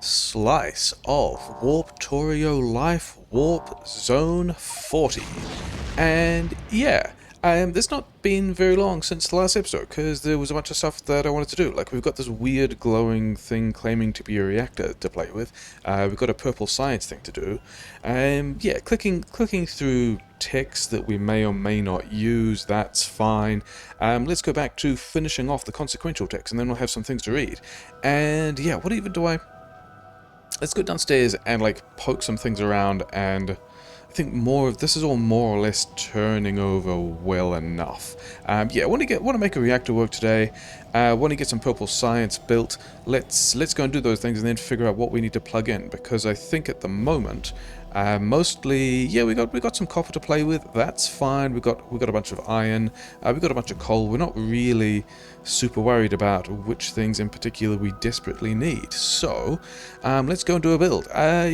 slice of Warptorio Life Warp Zone 40. And yeah, there's not been very long since the last episode, because there was a bunch of stuff that I wanted to do. Like, we've got this weird glowing thing claiming to be a reactor to play with. We've got a purple science thing to do. Yeah, clicking through text that we may or may not use, that's fine. Let's go back to finishing off the consequential text, and then we'll have some things to read. And yeah, what even do I... Let's go downstairs and, like, poke some things around, and I think more of this is all more or less turning over well enough. Yeah, I want to make a reactor work today. Want to get some purple science built. Let's go and do those things, and then figure out what we need to plug in, because I think at the moment, mostly, yeah, we got some copper to play with. That's fine. We got a bunch of iron. We got a bunch of coal. We're not really super worried about which things in particular we desperately need. So, let's go and do a build.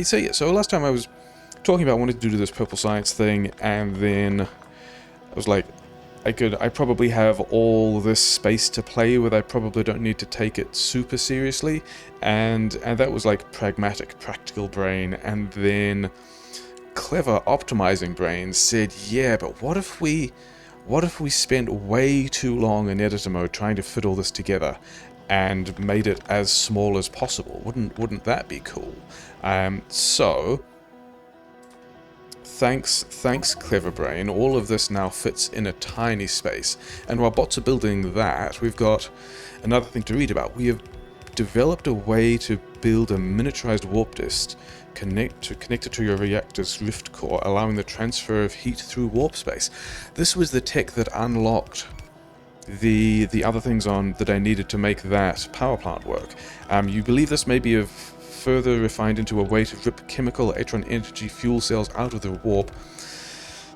So last time I was talking about wanting to do this purple science thing, and then I was like, I probably have all this space to play with. I probably don't need to take it super seriously, and that was like pragmatic, practical brain. And then clever optimizing brain said, yeah, but what if we spent way too long in editor mode trying to fit all this together and made it as small as possible? Wouldn't that be cool? So thanks clever brain, all of this now fits in a tiny space. And while bots are building that, we've got another thing to read about. We have developed a way to build a miniaturized warp disk connected to your reactor's rift core, allowing the transfer of heat through warp space. This was the tech that unlocked the other things that I needed to make that power plant work. You believe this may be further refined into a way to rip chemical Atron energy fuel cells out of the warp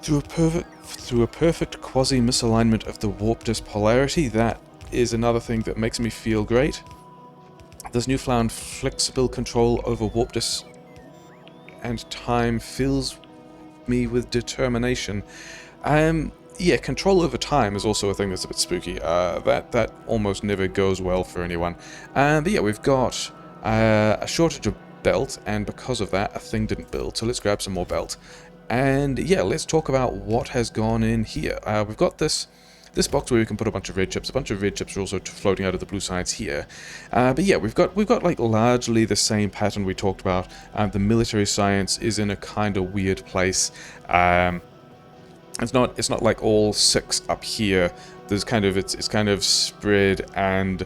through a perfect quasi-misalignment of the warp disk polarity. That is another thing that makes me feel great. This newfound flexible control over warp disk and time fills me with determination. Yeah, control over time is also a thing that's a bit spooky. That almost never goes well for anyone. But yeah, we've got a shortage of belt, and because of that, a thing didn't build. So let's grab some more belt. And yeah, let's talk about what has gone in here. We've got this box where we can put a bunch of red chips. A bunch of red chips are also floating out of the blue science here. But yeah, we've got like largely the same pattern we talked about. The military science is in a kind of weird place. It's not like all 6 up here. There's it's kind of spread and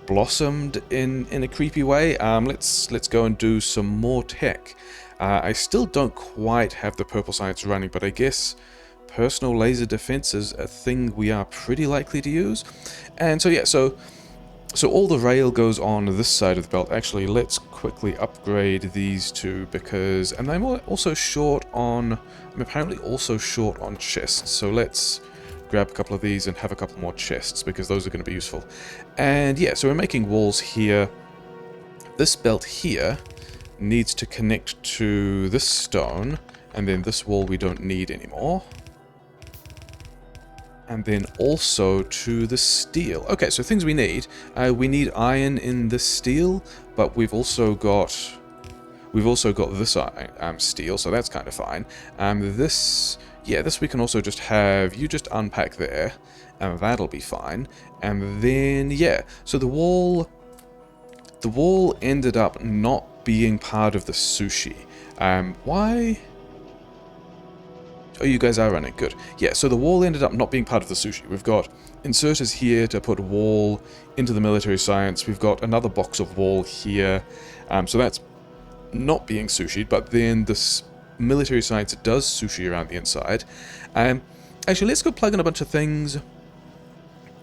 blossomed in a creepy way. Let's go and do some more tech. I still don't quite have the purple science running, but I guess personal laser defense is a thing we are pretty likely to use. And so yeah, so all the rail goes on this side of the belt. Actually, let's quickly upgrade these two, because, and I'm also short on, I'm apparently also short on chests. So let's grab a couple of these and have a couple more chests, because those are going to be useful. And yeah, so we're making walls here. This belt here needs to connect to this stone, and then this wall we don't need anymore. And then also to the steel. Okay, so things we need. We need iron in this steel, but we've also got this steel, so that's kind of fine. This we can also just have you just unpack there, and that'll be fine. And then yeah, so the wall ended up not being part of the sushi. Why? Oh, you guys are running, good. Yeah, so the wall ended up not being part of the sushi. We've got inserters here to put wall into the military science. We've got another box of wall here. So that's not being sushied, but then this military science does sushi around the inside. Actually, let's go plug in a bunch of things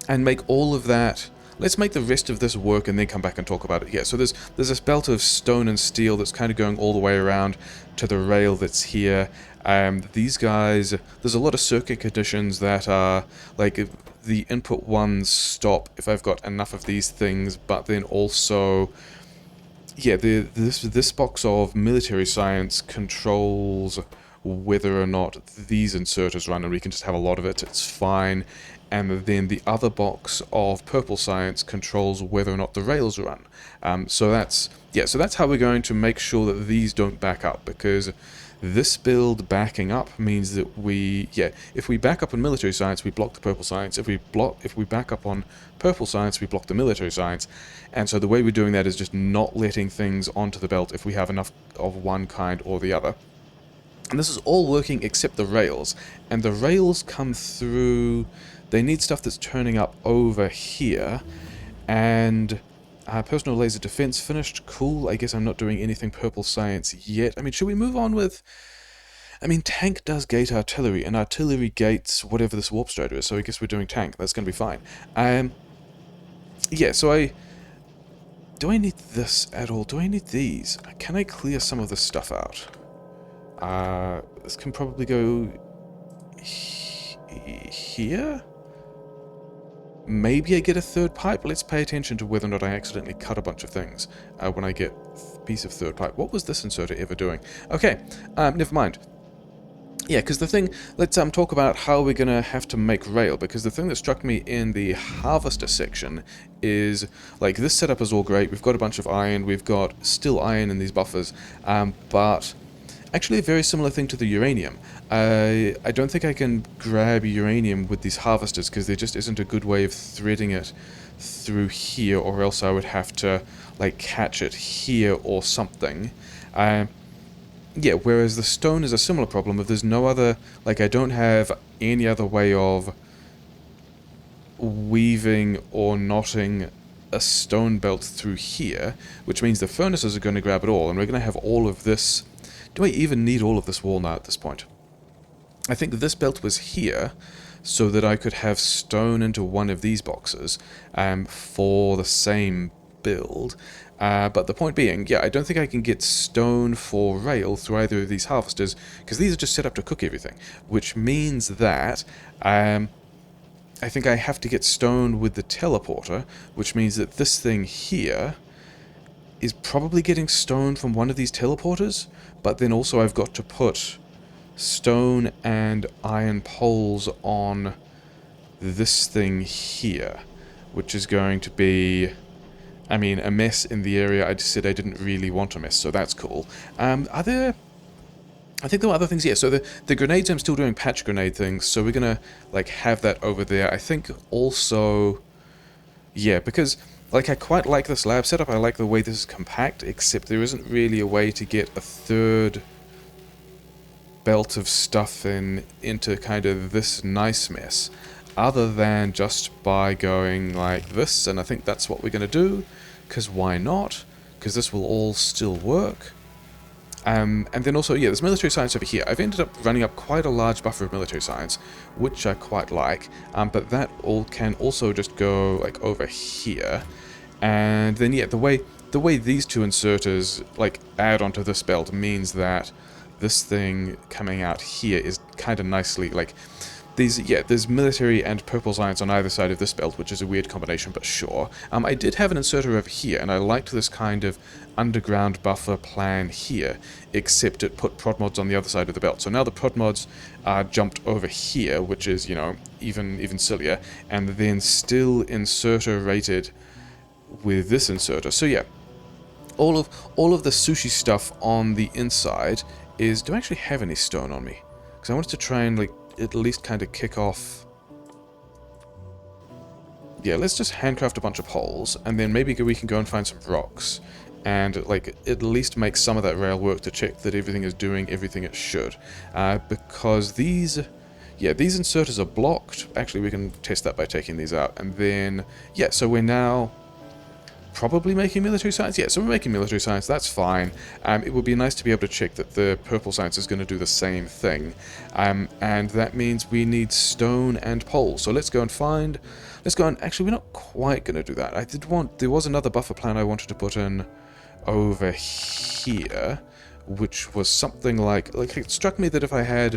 and make all of that. Let's make the rest of this work and then come back and talk about it. Yeah, so there's this belt of stone and steel that's kind of going all the way around to the rail that's here. These guys, there's a lot of circuit conditions that are, like, the input ones stop if I've got enough of these things, but then also, yeah, this box of military science controls whether or not these inserters run, and we can just have a lot of it, it's fine. and then the other box of purple science controls whether or not the rails run. So that's how we're going to make sure that these don't back up, because this build backing up means that if we back up on military science, we block the purple science. If we back up on purple science, we block the military science. And so the way we're doing that is just not letting things onto the belt if we have enough of one kind or the other. And this is all working except the rails. And the rails come through... They need stuff that's turning up over here. And personal laser defense finished. Cool. I guess I'm not doing anything purple science yet. I mean, should we move on with... I mean, tank does gate artillery, and artillery gates whatever this warp strider is, so I guess we're doing tank. That's going to be fine. Yeah, so do I need this at all? Do I need these? Can I clear some of this stuff out? This can probably go... here? Maybe I get a third pipe. Let's pay attention to whether or not I accidentally cut a bunch of things when I get a piece of third pipe. What was this inserter ever doing? Okay, never mind. Yeah, because the thing... Let's talk about how we're going to have to make rail, because the thing that struck me in the harvester section is, like, this setup is all great. We've got a bunch of iron. We've got still iron in these buffers, but... Actually, a very similar thing to the uranium. I don't think I can grab uranium with these harvesters because there just isn't a good way of threading it through here, or else I would have to, like, catch it here or something. Yeah, whereas the stone is a similar problem. If there's no other... Like, I don't have any other way of weaving or knotting a stone belt through here, which means the furnaces are going to grab it all, and we're going to have all of this... Do I even need all of this wall now at this point? I think this belt was here so that I could have stone into one of these boxes for the same build. But the point being, yeah, I don't think I can get stone for rail through either of these harvesters, because these are just set up to cook everything, which means that I think I have to get stone with the teleporter, which means that this thing here is probably getting stone from one of these teleporters, but then also I've got to put stone and iron poles on this thing here, which is going to be, I mean, a mess in the area I just said I didn't really want a mess, so that's cool. Are there... I think there were other things, yeah, so the grenades, I'm still doing patch grenade things, so we're gonna, like, have that over there. I think also... Yeah, because... Like, I quite like this lab setup, I like the way this is compact, except there isn't really a way to get a third belt of stuff into kind of this nice mess, other than just by going like this, and I think that's what we're going to do, because why not? Because this will all still work. And then also, yeah, there's military science over here. I've ended up running up quite a large buffer of military science, which I quite like, but that all can also just go, like, over here. And then, yeah, the way these two inserters, like, add onto this belt means that this thing coming out here is kind of nicely, like, there's military and purple science on either side of this belt, which is a weird combination, but sure. I did have an inserter over here, and I liked this kind of underground buffer plan here, except it put prod mods on the other side of the belt. So now the prod mods are jumped over here, which is, you know, even sillier, and then still inserter rated with this inserter. So yeah, all of the sushi stuff on the inside is... Do I actually have any stone on me? Because I wanted to try and, like, at least kind of kick off... Yeah, let's just handcraft a bunch of holes, and then maybe we can go and find some rocks, and, like, at least make some of that rail work to check that everything is doing everything it should. Because these... Yeah, these inserters are blocked. Actually, we can test that by taking these out. And then... Yeah, so we're now... probably making military science? Yeah, so we're making military science, that's fine. It would be nice to be able to check that the purple science is going to do the same thing. And that means we need stone and poles. So let's go and find... Let's go and... Actually, we're not quite going to do that. I did want... There was another buffer plan I wanted to put in over here, which was something like... Like, it struck me that if I had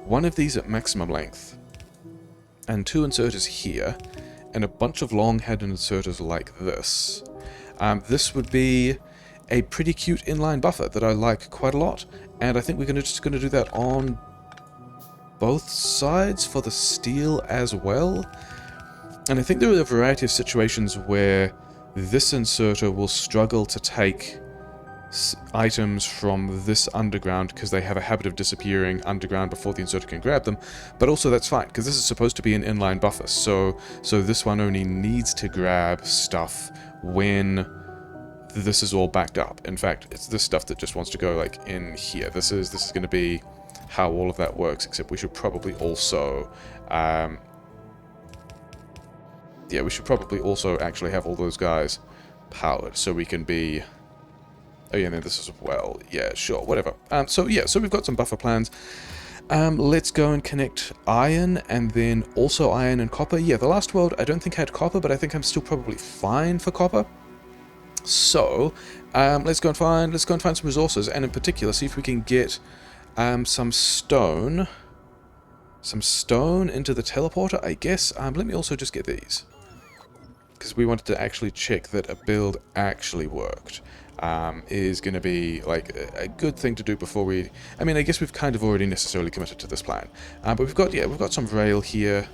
one of these at maximum length, and two inserters here, and a bunch of long-headed inserters like this, this would be a pretty cute inline buffer that I like quite a lot, and I think we're just going to do that on both sides for the steel as well. And I think there are a variety of situations where this inserter will struggle to take items from this underground because they have a habit of disappearing underground before the inserter can grab them, but also that's fine because this is supposed to be an inline buffer, so this one only needs to grab stuff when this is all backed up. In fact, it's this stuff that just wants to go like in here. This is going to be how all of that works, except we should probably also yeah, we should probably also actually have all those guys powered so we can be... Oh yeah, and then this as well. Yeah, sure, whatever. So yeah, so we've got some buffer plans. Let's go and connect iron, and then also iron and copper. Yeah, the last world I don't think had copper, but I think I'm still probably fine for copper. So, let's go and find some resources, and in particular, see if we can get some stone into the teleporter, I guess. Let me also just get these, because we wanted to actually check that a build actually worked. Is going to be like a good thing to do before we... I mean, I guess we've kind of already necessarily committed to this plan. But we've got some rail here.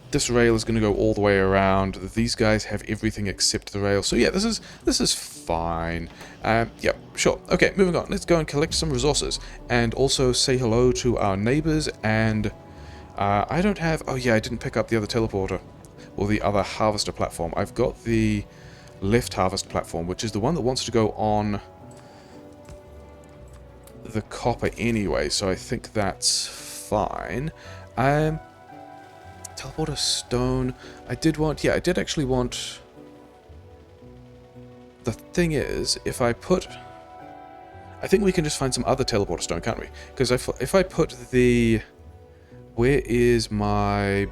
This rail is going to go all the way around. These guys have everything except the rail. So yeah, this is fine. Yeah, sure. Okay, moving on. Let's go and collect some resources. And also say hello to our neighbors. And I don't have... Oh yeah, I didn't pick up the other teleporter. Or the other harvester platform. I've got the left harvest platform, which is the one that wants to go on the copper anyway, so I think that's fine. Teleporter stone. I did actually want... The thing is, if I put... I think we can just find some other teleporter stone, can't we? Because if I put the... Where is my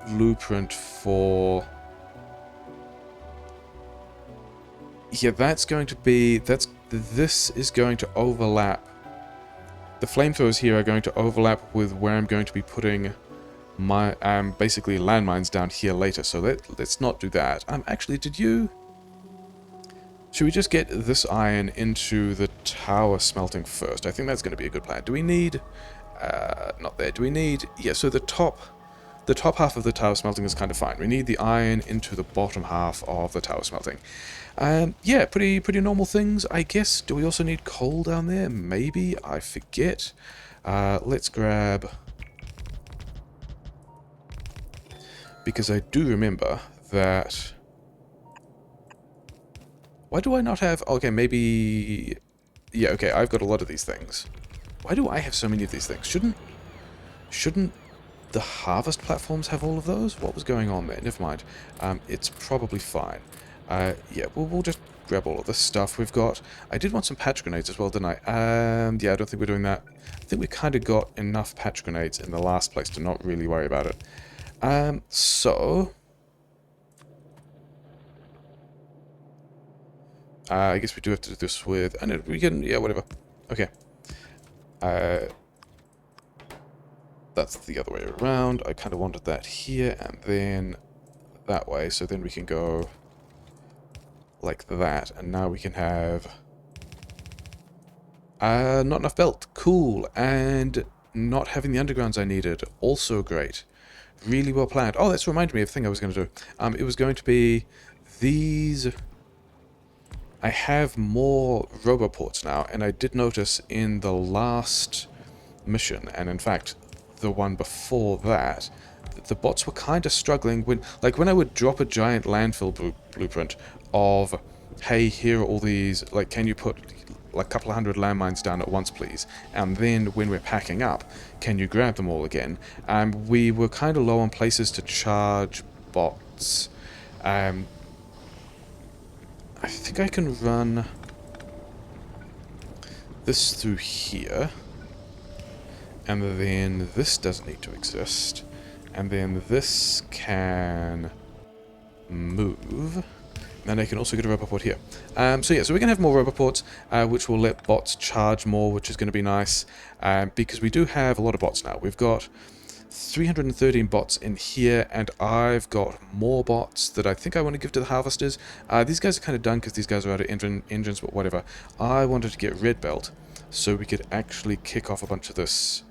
blueprint for... Yeah, that's going to be... This is going to overlap. The flamethrowers here are going to overlap with where I'm going to be putting my basically landmines down here later. So let's not do that. Actually, should we just get this iron into the tower smelting first? I think that's going to be a good plan. Do we need... not there. Do we need... Yeah, so the top half of the tower smelting is kind of fine. We need the iron into the bottom half of the tower smelting. Yeah, pretty normal things, I guess. Do we also need coal down there? Maybe. I forget. Let's grab... Because I do remember that... Why do I not have... Okay, maybe... Yeah, okay, I've got a lot of these things. Why do I have so many of these things? Shouldn't the harvest platforms have all of those? What was going on there? Never mind. It's probably fine. Yeah, we'll just grab all of this stuff we've got. I did want some patch grenades as well, didn't I? Yeah, I don't think we're doing that. I think we kind of got enough patch grenades in the last place to not really worry about it. So... I guess we do have to do this with... And we can... Yeah, whatever. Okay. That's the other way around. I kind of wanted that here and then that way. So then we can go like that. And now we can have... not enough belt. Cool. And not having the undergrounds I needed. Also great. Really well planned. Oh, that's reminded me of a thing I was going to do. It was going to be these... I have more roboports now, and I did notice in the last mission, and in fact, the one before that, the bots were kind of struggling when I would drop a giant landfill blueprint of, hey, here are all these, like, can you put like a couple of hundred landmines down at once, please? And then when we're packing up, can you grab them all again? We were kind of low on places to charge bots. I think I can run this through here, and then this doesn't need to exist, and then this can move, and I can also get a roboport here. So yeah, so we're going to have more roboports, which will let bots charge more, which is going to be nice, because we do have a lot of bots now. We've got 313 bots in here, and I've got more bots that I think I want to give to the harvesters. These guys are kind of done because these guys are out of engines, but whatever. I wanted to get red belt, so we could actually kick off a bunch of this.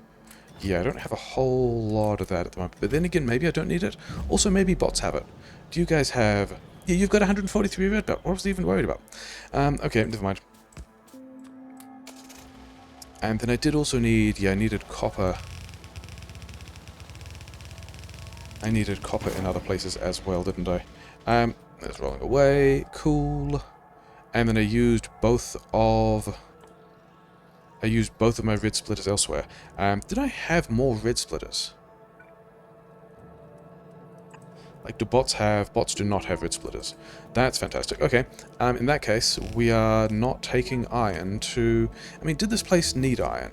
Yeah, I don't have a whole lot of that at the moment. But then again, maybe I don't need it. Also, maybe bots have it. Do you guys have... Yeah, you've got 143 red belt. What was I even worried about? Okay, never mind. And then I did also need... Yeah, I needed copper. I needed copper in other places as well, didn't I? That's rolling away. Cool. And then I used both of... my red splitters elsewhere. Did I have more red splitters? Like, do bots have... Bots do not have red splitters. That's fantastic. Okay. In that case, we are not taking iron to... I mean, did this place need iron?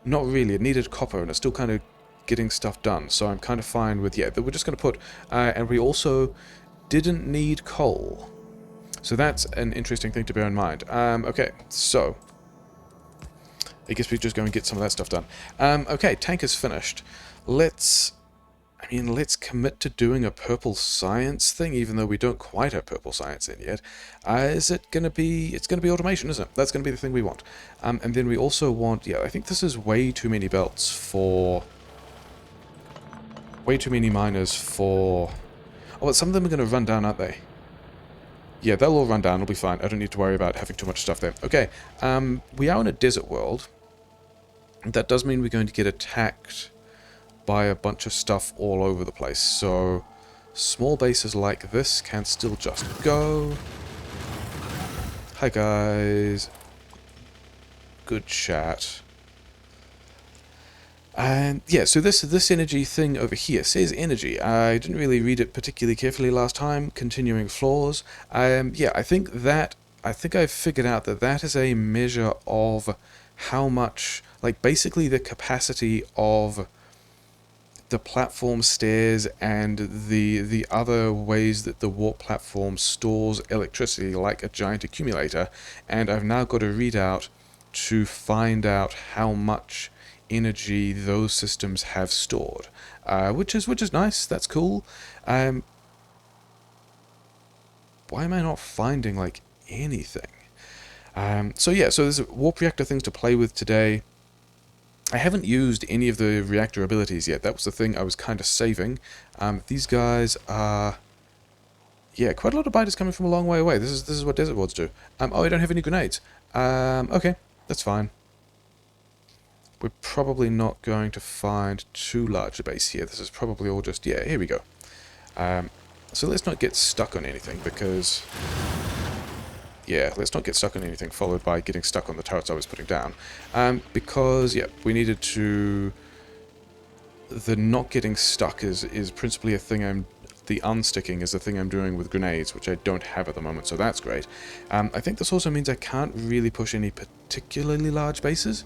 Not really. It needed copper, and it's still kind of getting stuff done. So I'm kind of fine with... Yeah, we're just going to put... and we also didn't need coal. So that's an interesting thing to bear in mind. Okay, so... I guess we just go and get some of that stuff done. Okay, tank is finished. Let's commit to doing a purple science thing, even though we don't quite have purple science in yet. Is it going to be... It's going to be automation, isn't it? That's going to be the thing we want. And then we also want... Yeah, I think this is way too many belts for... Way too many miners for... Oh, but some of them are going to run down, aren't they? Yeah, they'll all run down. It'll be fine. I don't need to worry about having too much stuff there. Okay, we are in a desert world. That does mean we're going to get attacked by a bunch of stuff all over the place. So, small bases like this can still just go. Hi, guys. Good chat. And yeah, so this energy thing over here says energy. I didn't really read it particularly carefully last time. Continuing flaws. Yeah, I think I've figured out that that is a measure of how much, like, basically the capacity of the platform stairs and the other ways that the warp platform stores electricity, like a giant accumulator. And I've now got a readout to find out how much energy those systems have stored, which is nice. That's cool. Why am I not finding like anything? So yeah, so there's warp reactor things to play with today. I haven't used any of the reactor abilities yet. That was the thing I was kind of saving. These guys are... Yeah, quite a lot of biters coming from a long way away. This is what desert worlds do. Oh, I don't have any grenades. Okay, that's fine. We're probably not going to find too large a base here. This is probably all just... Yeah, here we go. So let's not get stuck on anything, because... Yeah, let's not get stuck on anything, followed by getting stuck on the turrets I was putting down. Because, yeah, we needed to... The not getting stuck is principally a thing The unsticking is the thing I'm doing with grenades, which I don't have at the moment, so that's great. I think this also means I can't really push any particularly large bases,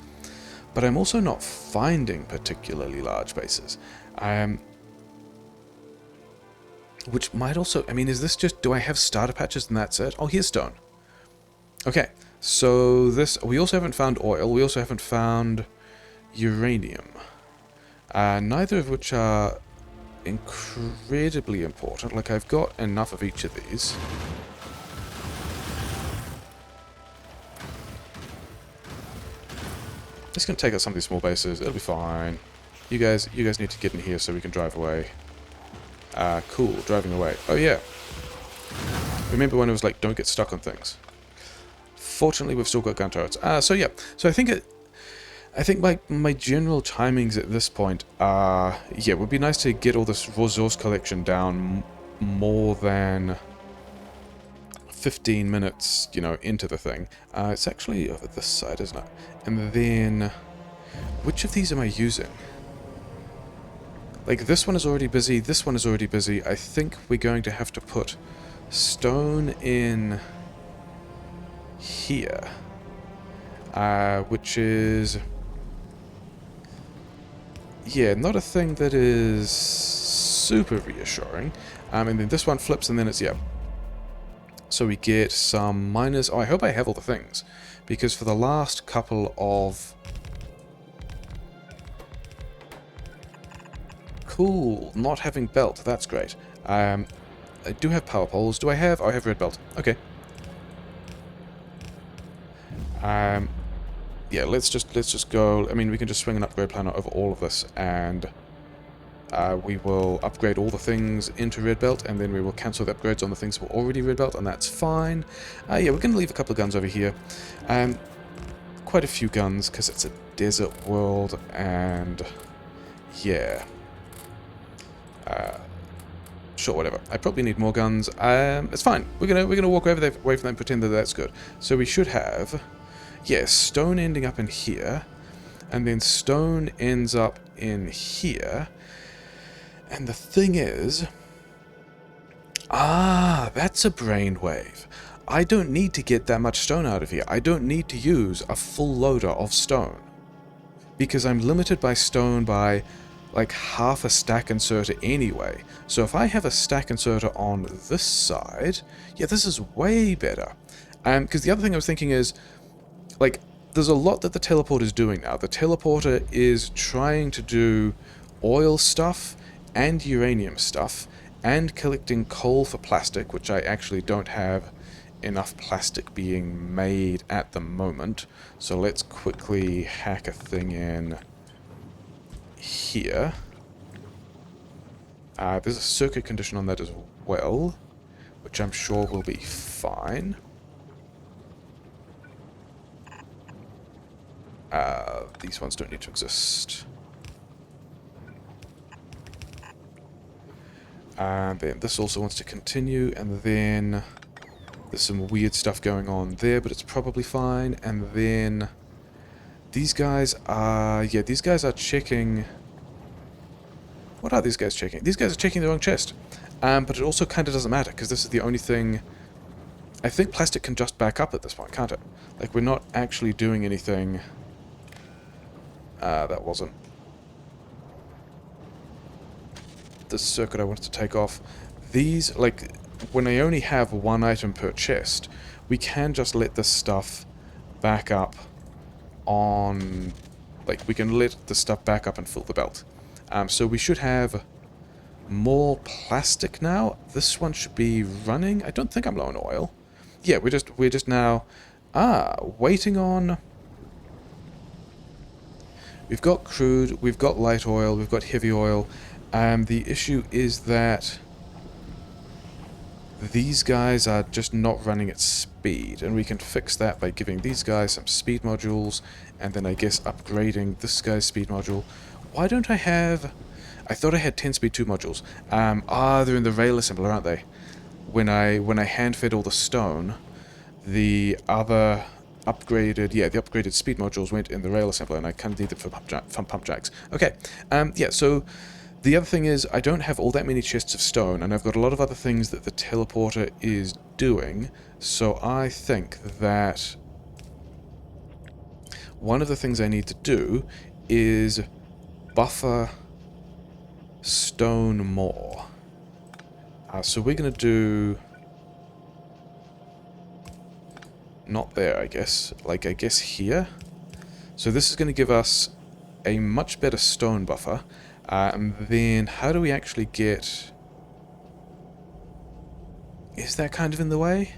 but I'm also not finding particularly large bases. Which might also... I mean, is this just... Do I have starter patches and that's it? Oh, here's stone. Okay, so this... We also haven't found oil. We also haven't found uranium. Neither of which are incredibly important. Like, I've got enough of each of these. It's going to take out some of these small bases. It'll be fine. You guys need to get in here so we can drive away. Cool, driving away. Oh yeah. Remember when it was like, don't get stuck on things. Fortunately, we've still got gun turrets. So yeah. So I think my general timings at this point are... Yeah, it would be nice to get all this resource collection down more than 15 minutes, you know, into the thing. It's actually over this side, isn't it? And then... Which of these am I using? Like, this one is already busy, this one is already busy. I think we're going to have to put stone in here. Which is... Yeah, not a thing that is super reassuring. And then this one flips and then it's... Yeah. So we get some miners... Oh, I hope I have all the things. Because for the last couple of... Cool, not having belt, that's great. I do have power poles. Do I have... Oh, I have red belt. Okay. yeah, let's just go. I mean, we can just swing an upgrade planner over all of this, and we will upgrade all the things into red belt, and then we will cancel the upgrades on the things that were already red belt, and that's fine. Yeah, we're going to leave a couple of guns over here. Quite a few guns, because it's a desert world, and yeah. Sure, whatever. I probably need more guns. It's fine. We're gonna walk away from them and pretend that that's good. So we should have, yeah, stone ending up in here, and then stone ends up in here. And the thing is, that's a brainwave. I don't need to get that much stone out of here. I don't need to use a full loader of stone, because I'm limited by stone by like half a stack inserter anyway. So if I have a stack inserter on this side, yeah, this is way better. Because the other thing I was thinking is, like, there's a lot that the teleporter is doing now. The teleporter is trying to do oil stuff and uranium stuff and collecting coal for plastic, which I actually don't have enough plastic being made at the moment. So let's quickly hack a thing in here. There's a circuit condition on that as well, which I'm sure will be fine. These ones don't need to exist. And then this also wants to continue, and then there's some weird stuff going on there, but it's probably fine. And then these guys are, yeah, these guys are checking. What are these guys checking? These guys are checking the wrong chest. But it also kind of doesn't matter, because this is the only thing. I think plastic can just back up at this point, can't it? Like, we're not actually doing anything. That wasn't the circuit I wanted to take off. These, like, when I only have one item per chest, we can just let this stuff back up on, like, we can let the stuff back up and fill the belt. So we should have more plastic now. This one should be running. I don't think I'm low on oil. Yeah, we're just now waiting on. We've got crude, we've got light oil, we've got heavy oil. The issue is that these guys are just not running at speed, and we can fix that by giving these guys some speed modules, and then I guess upgrading this guy's speed module. Why don't I have... I thought I had 10 speed 2 modules. They're in the rail assembler, aren't they? When I hand-fed all the stone, the other upgraded... Yeah, the upgraded speed modules went in the rail assembler, and I kind of need them for pump jacks. Okay, yeah, so... The other thing is, I don't have all that many chests of stone, and I've got a lot of other things that the teleporter is doing, so I think that one of the things I need to do is buffer stone more. So we're going to do... Not there, I guess. Like, I guess here. So this is going to give us a much better stone buffer. And then, how do we actually get... Is that kind of in the way?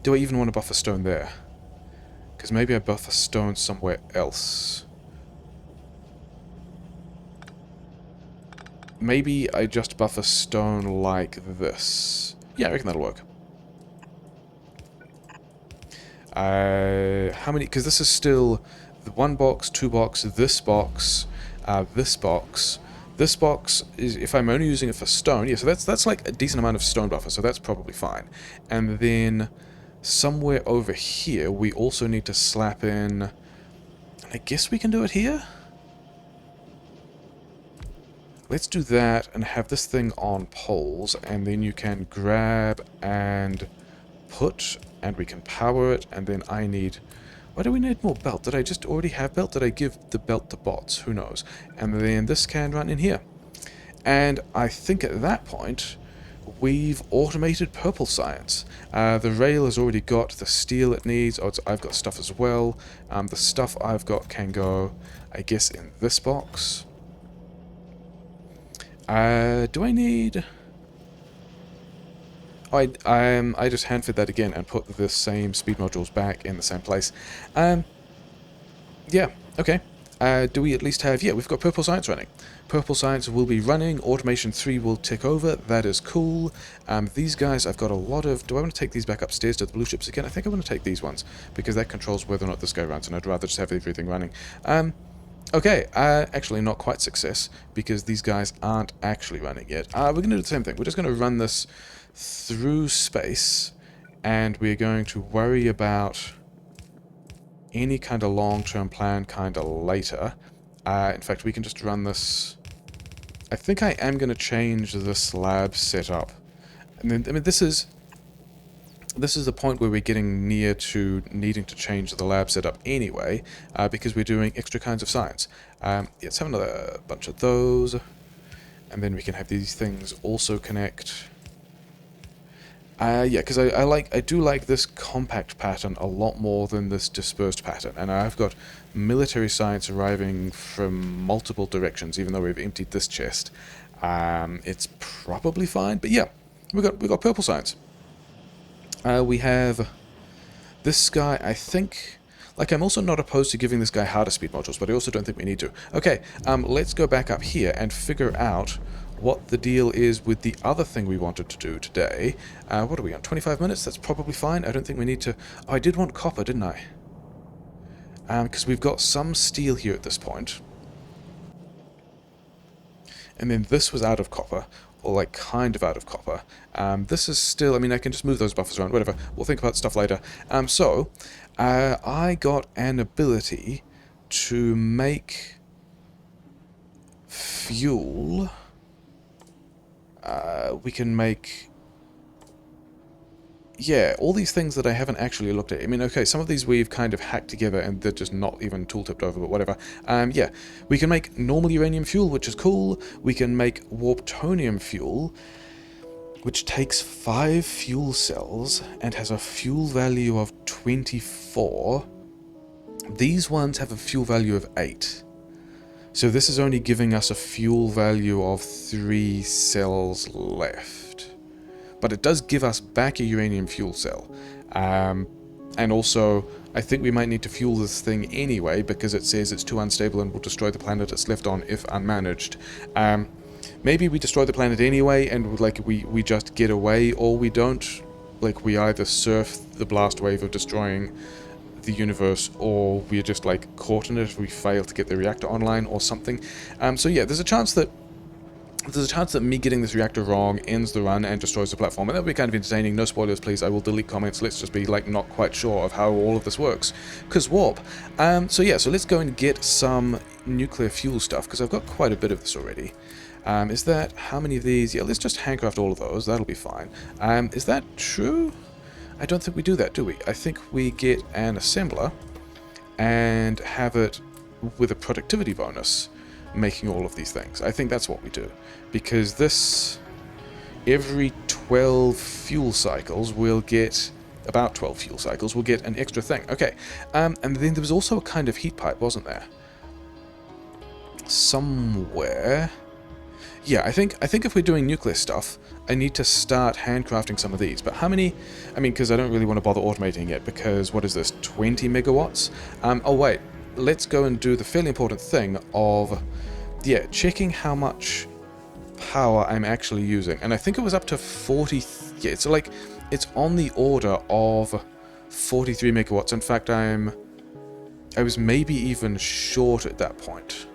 Do I even want to buffer stone there? Because maybe I buffer stone somewhere else. Maybe I just buffer stone like this. Yeah, I reckon that'll work. How many... Because this is still the 1 box, 2 box, this box, this box... This box is, if I'm only using it for stone, yeah, so that's like a decent amount of stone buffer, so that's probably fine. And then somewhere over here, we also need to slap in, I guess we can do it here? Let's do that and have this thing on poles, and then you can grab and put, and we can power it, and then I need... Why do we need more belt? Did I just already have belt? Did I give the belt to bots? Who knows? And then this can run in here. And I think at that point, we've automated purple science. The rail has already got the steel it needs. Oh, I've got stuff as well. The stuff I've got can go, I guess, in this box. Do I need... Oh, I just hand-fed that again and put the same speed modules back in the same place. Yeah, Yeah, okay. Do we at least have... Yeah, we've got Purple Science running. Purple Science will be running. Automation 3 will tick over. That is cool. These guys, I've got a lot of... Do I want to take these back upstairs to the blue ships again? I think I want to take these ones, because that controls whether or not this guy runs, and I'd rather just have everything running. Okay, actually not quite success, because these guys aren't actually running yet. We're going to do the same thing. We're just going to run this through space, and we're going to worry about any kind of long-term plan kind of later. In fact, we can just run this... I think I am going to change this lab setup. And then, I mean, this is the point where we're getting near to needing to change the lab setup anyway, because we're doing extra kinds of science. Let's have another bunch of those, and then we can have these things also connect. Yeah, because I do like this compact pattern a lot more than this dispersed pattern, and I've got military science arriving from multiple directions. Even though we've emptied this chest, it's probably fine. But yeah, we got purple science. We have this guy. I think, like, I'm also not opposed to giving this guy harder speed modules, but I also don't think we need to. Okay, let's go back up here and figure out what the deal is with the other thing we wanted to do today. What are we on? 25 minutes? That's probably fine. I don't think we need to... Oh, I did want copper, didn't I? Because we've got some steel here at this point. And then this was out of copper, or like kind of out of copper. This is still... I mean, I can just move those buffers around, whatever. We'll think about stuff later. I got an ability to make fuel... we can make... Yeah, all these things that I haven't actually looked at. I mean, okay, some of these we've kind of hacked together and they're just not even tool-tipped over, but whatever. Yeah, we can make normal uranium fuel, which is cool. We can make warptonium fuel, which takes 5 fuel cells and has a fuel value of 24. These ones have a fuel value of 8. So this is only giving us a fuel value of 3 cells left. But it does give us back a uranium fuel cell. And also, I think we might need to fuel this thing anyway, because it says it's too unstable and will destroy the planet it's left on if unmanaged. Maybe we destroy the planet anyway, and like we just get away, or we don't. Like, we either surf the blast wave of destroying the universe, or we're just like caught in it if we fail to get the reactor online or something. So yeah, there's a chance that me getting this reactor wrong ends the run and destroys the platform, and that'll be kind of entertaining. No spoilers, please. I will delete comments. Let's just be like not quite sure of how all of this works, because warp. So yeah, so let's go and get some nuclear fuel stuff, because I've got quite a bit of this already. Is that how many of these? Yeah, let's just handcraft all of those. That'll be fine. Is that true? I don't think we do that, do we? I think we get an assembler and have it with a productivity bonus making all of these things. I think that's what we do. Because this, every 12 fuel cycles, we'll get, about 12 fuel cycles, we'll get an extra thing. Okay, and then there was also a kind of heat pipe, wasn't there? Somewhere. Yeah, I think if we're doing nuclear stuff, I need to start handcrafting some of these. But how many? I mean, because I don't really want to bother automating it, because what is this, 20 megawatts? Oh wait, let's go and do the fairly important thing of, yeah, checking how much power I'm actually using. And I think it was up to 40, yeah, it's like, it's on the order of 43 megawatts. In fact, I was maybe even short at that point.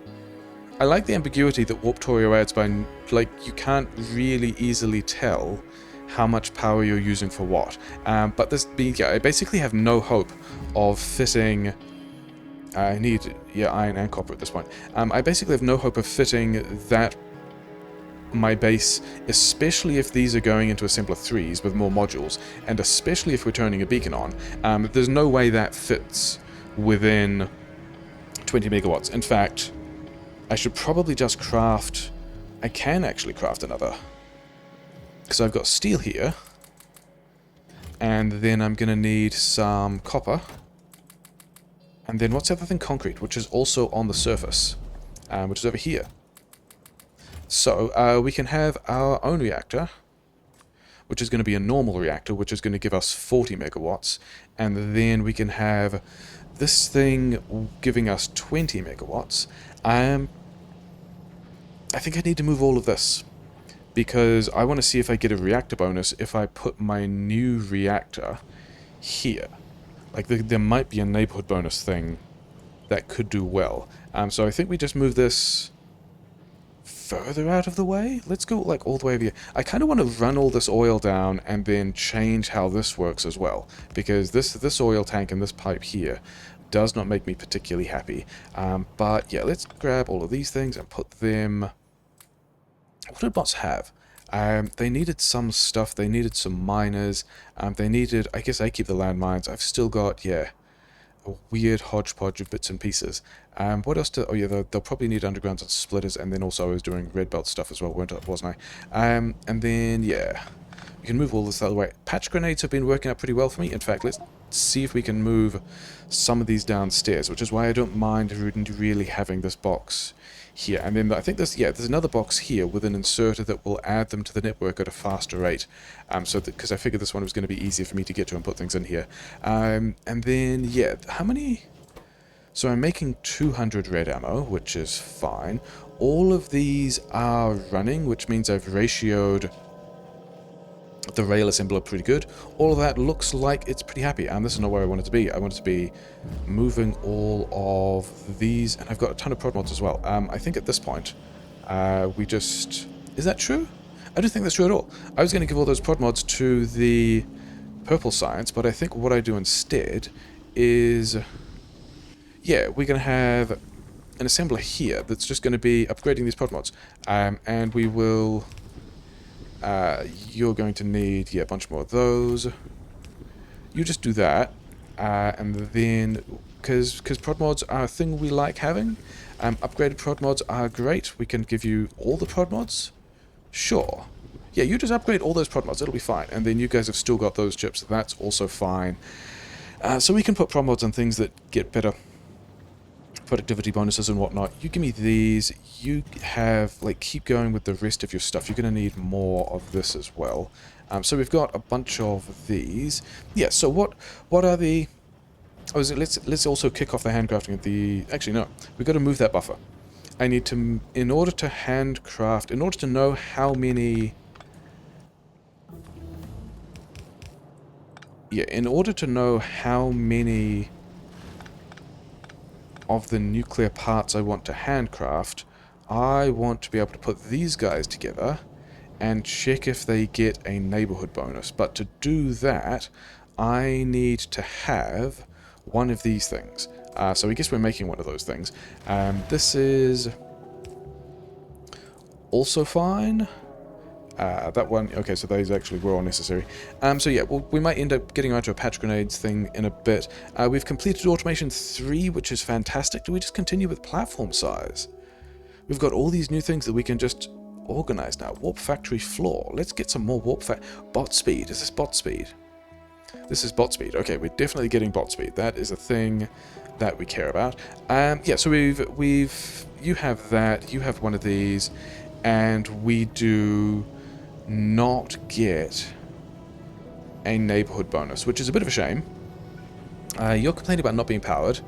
I like the ambiguity that Warptorio adds by, like, you can't really easily tell how much power you're using for what. But this being, yeah, I basically have no hope of fitting... I need, yeah, iron and copper at this point. I basically have no hope of fitting that, my base, especially if these are going into assembler 3s with more modules, and especially if we're turning a beacon on. There's no way that fits within 20 megawatts. In fact, I should probably just craft... I can actually craft another. Because I've got steel here. And then I'm going to need some copper. And then what's the other thing? Concrete, which is also on the surface. Which is over here. So, we can have our own reactor. Which is going to be a normal reactor, which is going to give us 40 megawatts. And then we can have this thing giving us 20 megawatts. I think I need to move all of this, because I want to see if I get a reactor bonus if I put my new reactor here. Like, there might be a neighborhood bonus thing that could do well. So I think we just move this further out of the way. Let's go, like, all the way over here. I kind of want to run all this oil down and then change how this works as well, because this oil tank and this pipe here does not make me particularly happy. But yeah, let's grab all of these things and put them... What did bots have? They needed some stuff. They needed some miners. They needed... I guess I keep the landmines. I've still got, yeah, a weird hodgepodge of bits and pieces. What else do... Oh yeah, they'll probably need undergrounds and splitters, and then also I was doing red belt stuff as well, wasn't I? And then, yeah, we can move all this other way. Patch grenades have been working out pretty well for me. In fact, let's see if we can move some of these downstairs, which is why I don't mind really having this box here. And then I think there's another box here with an inserter that will add them to the network at a faster rate. Because I figured this one was going to be easier for me to get to and put things in here. And then, yeah, how many... So I'm making 200 red ammo, which is fine. All of these are running, which means I've ratioed the rail assembler pretty good. All of that looks like it's pretty happy, and this is not where I want it to be. I want it to be moving all of these, and I've got a ton of prod mods as well. I think at this point, we just... Is that true? I don't think that's true at all. I was going to give all those prod mods to the purple science, but I think what I do instead is... Yeah, we're going to have an assembler here that's just going to be upgrading these prod mods. And we will... you're going to need, yeah, a bunch more of those. You just do that. And then, because prod mods are a thing we like having. Upgraded prod mods are great. We can give you all the prod mods. Sure. Yeah, you just upgrade all those prod mods. It'll be fine. And then you guys have still got those chips. That's also fine. So we can put prod mods on things that get better productivity bonuses and whatnot. You give me these. You have, like, keep going with the rest of your stuff. You're going to need more of this as well. So we've got a bunch of these. Yeah, so what are the... Oh, let's also kick off the handcrafting at the... Actually, no. We've got to move that buffer. I need to... In order to handcraft... In order to know how many... Yeah, in order to know how many of the nuclear parts I want to handcraft, I want to be able to put these guys together and check if they get a neighborhood bonus. But to do that, I need to have one of these things. So I guess we're making one of those things. This is also fine. That one, okay, so those actually were all necessary. So yeah, well, we might end up getting onto a patch grenades thing in a bit. We've completed automation 3, which is fantastic. Do we just continue with platform size? We've got all these new things that we can just organize now. Warp factory floor. Let's get some more bot speed. Is this bot speed? This is bot speed. Okay, we're definitely getting bot speed. That is a thing that we care about. Yeah, so you have that. You have one of these, and we do not get a neighborhood bonus, which is a bit of a shame. You're complaining about not being powered,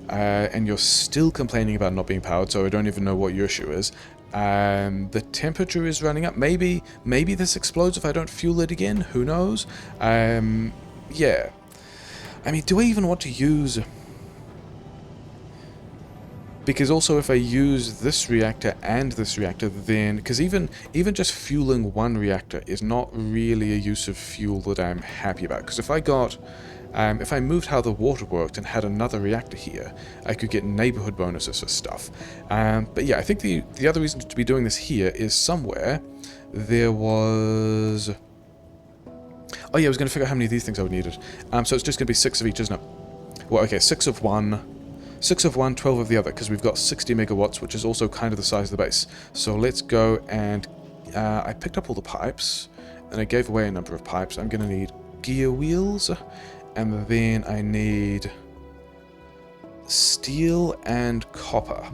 and you're still complaining about not being powered, so I don't even know what your issue is. The temperature is running up. Maybe this explodes if I don't fuel it again. Who knows? Yeah. I mean, do I even want to use... Because also if I use this reactor and this reactor, then... Because even just fueling one reactor is not really a use of fuel that I'm happy about. Because if I got... if I moved how the water worked and had another reactor here, I could get neighborhood bonuses for stuff. But yeah, I think the other reason to be doing this here is somewhere there was... Oh yeah, I was going to figure out how many of these things I would needed. So it's just going to be 6 of each, isn't it? Well, okay, 6 of one... 6 of one, 12 of the other, because we've got 60 megawatts, which is also kind of the size of the base. So let's go and... I picked up all the pipes, and I gave away a number of pipes. I'm going to need gear wheels, and then I need steel and copper.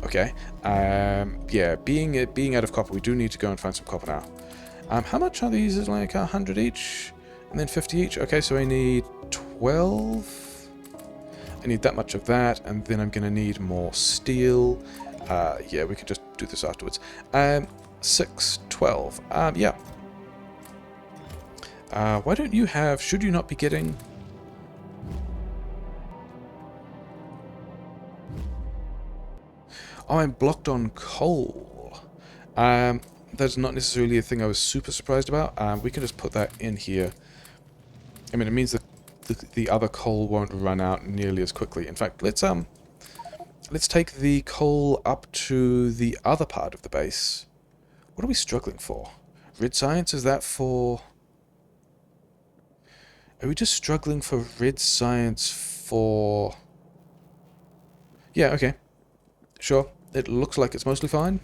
Okay. Yeah, being out of copper, we do need to go and find some copper now. How much are these? Is like 100 each, and then 50 each. Okay, so I need 12... I need that much of that, and then I'm going to need more steel. Yeah, we can just do this afterwards. 6, 12. Yeah. Why don't you have... Should you not be getting... Oh, I'm blocked on coal. That's not necessarily a thing I was super surprised about. We can just put that in here. I mean, it means that the other coal won't run out nearly as quickly. In fact, let's take the coal up to the other part of the base. What are we struggling for? Red science, is that for... Are we just struggling for red science for... Yeah, okay. Sure. It looks like it's mostly fine.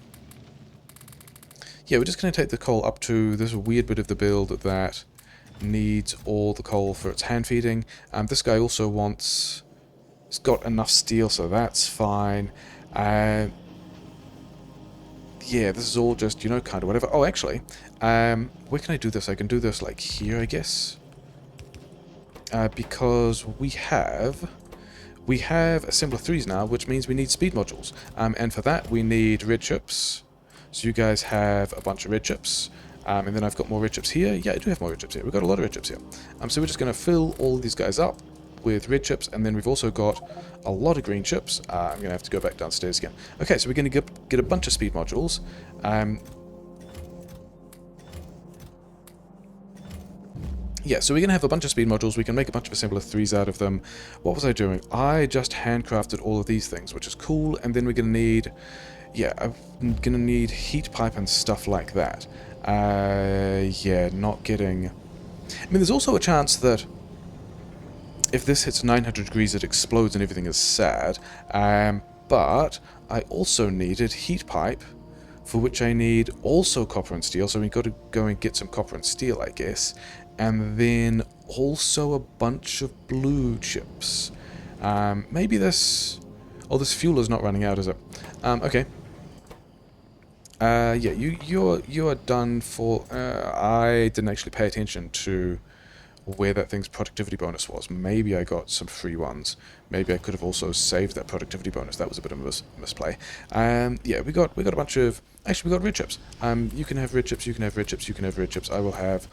Yeah, we're just going to take the coal up to this weird bit of the build that needs all the coal for its hand feeding. This guy also wants... It's got enough steel, so that's fine. Yeah, this is all just, you know, kind of whatever. Oh, actually, where can I do this? I can do this, like, here, I guess. Because we have assembler 3s now, which means we need speed modules. And for that, we need red chips. So you guys have a bunch of red chips. And then I've got more red chips here. Yeah, I do have more red chips here. We've got a lot of red chips here. So we're just going to fill all these guys up with red chips, and then we've also got a lot of green chips. I'm going to have to go back downstairs again. Okay, so we're going to get a bunch of speed modules. Yeah, so we're going to have a bunch of speed modules. We can make a bunch of assembler 3s out of them. What was I doing? I just handcrafted all of these things, which is cool. And then we're going to need... Yeah, I'm going to need heat pipe and stuff like that. Yeah, not getting... I mean, there's also a chance that if this hits 900 degrees, it explodes and everything is sad. But I also needed heat pipe, for which I need also copper and steel. So we've got to go and get some copper and steel, I guess. And then also a bunch of blue chips. Maybe this... Oh, this fuel is not running out, is it? Okay. Yeah, you are done for... I didn't actually pay attention to where that thing's productivity bonus was. Maybe I got some free ones. Maybe I could have also saved that productivity bonus. That was a bit of a misplay. Yeah, we got a bunch of... Actually, we got red chips. You can have red chips, you can have red chips, you can have red chips. I will have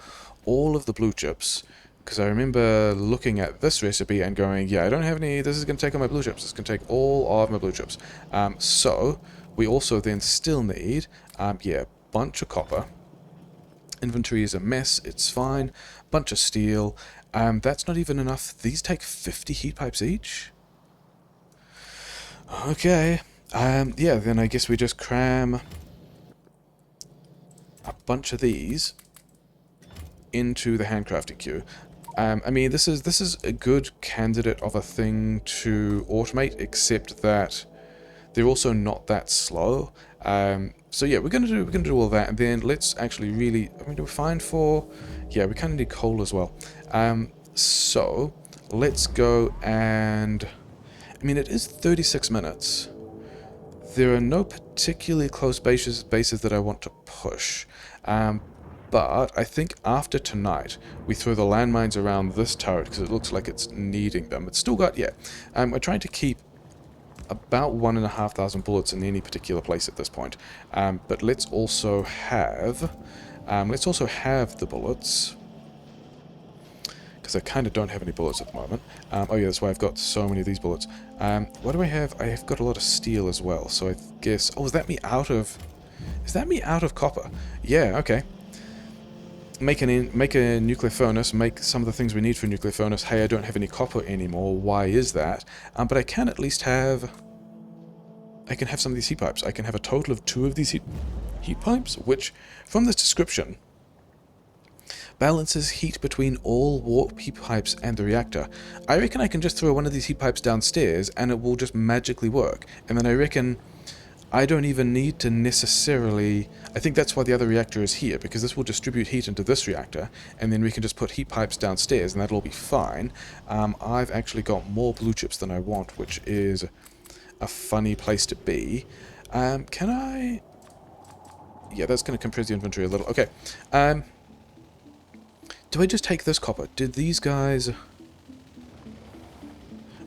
all of the blue chips, because I remember looking at this recipe and going, yeah, I don't have any... This is going to take all my blue chips. It's going to take all of my blue chips. So, we also then still need, yeah, bunch of copper. Inventory is a mess, it's fine. Bunch of steel. That's not even enough. These take 50 heat pipes each? Okay. Yeah, then I guess we just cram a bunch of these into the handcrafting queue. I mean, this is a good candidate of a thing to automate, except that they're also not that slow. So yeah, we're gonna do all that, and then let's actually really... I mean, we're fine for... Yeah, we kind of need coal as well. So let's go and... I mean, it is 36 minutes. There are no particularly close bases that I want to push. But I think after tonight, we throw the landmines around this turret, because it looks like it's needing them. It's still got... Yeah. We're trying to keep about 1,500 bullets in any particular place at this point. But let's also have the bullets, because I kind of don't have any bullets at the moment. Oh yeah, that's why I've got so many of these bullets. What do I have? I have got a lot of steel as well, so I guess... Oh, is that me out of copper? Yeah, okay. Make a nuclear furnace, make some of the things we need for a nuclear furnace. Hey, I don't have any copper anymore. Why is that? But I can at least have... I can have some of these heat pipes. I can have a total of 2 of these heat pipes, which, from this description, balances heat between all warp heat pipes and the reactor. I reckon I can just throw one of these heat pipes downstairs and it will just magically work. And then I reckon I don't even need to necessarily... I think that's why the other reactor is here, because this will distribute heat into this reactor, and then we can just put heat pipes downstairs, and that'll all be fine. I've actually got more blue chips than I want, which is a funny place to be. Can I... Yeah, that's going to compress the inventory a little. Okay. Do I just take this copper? Did these guys...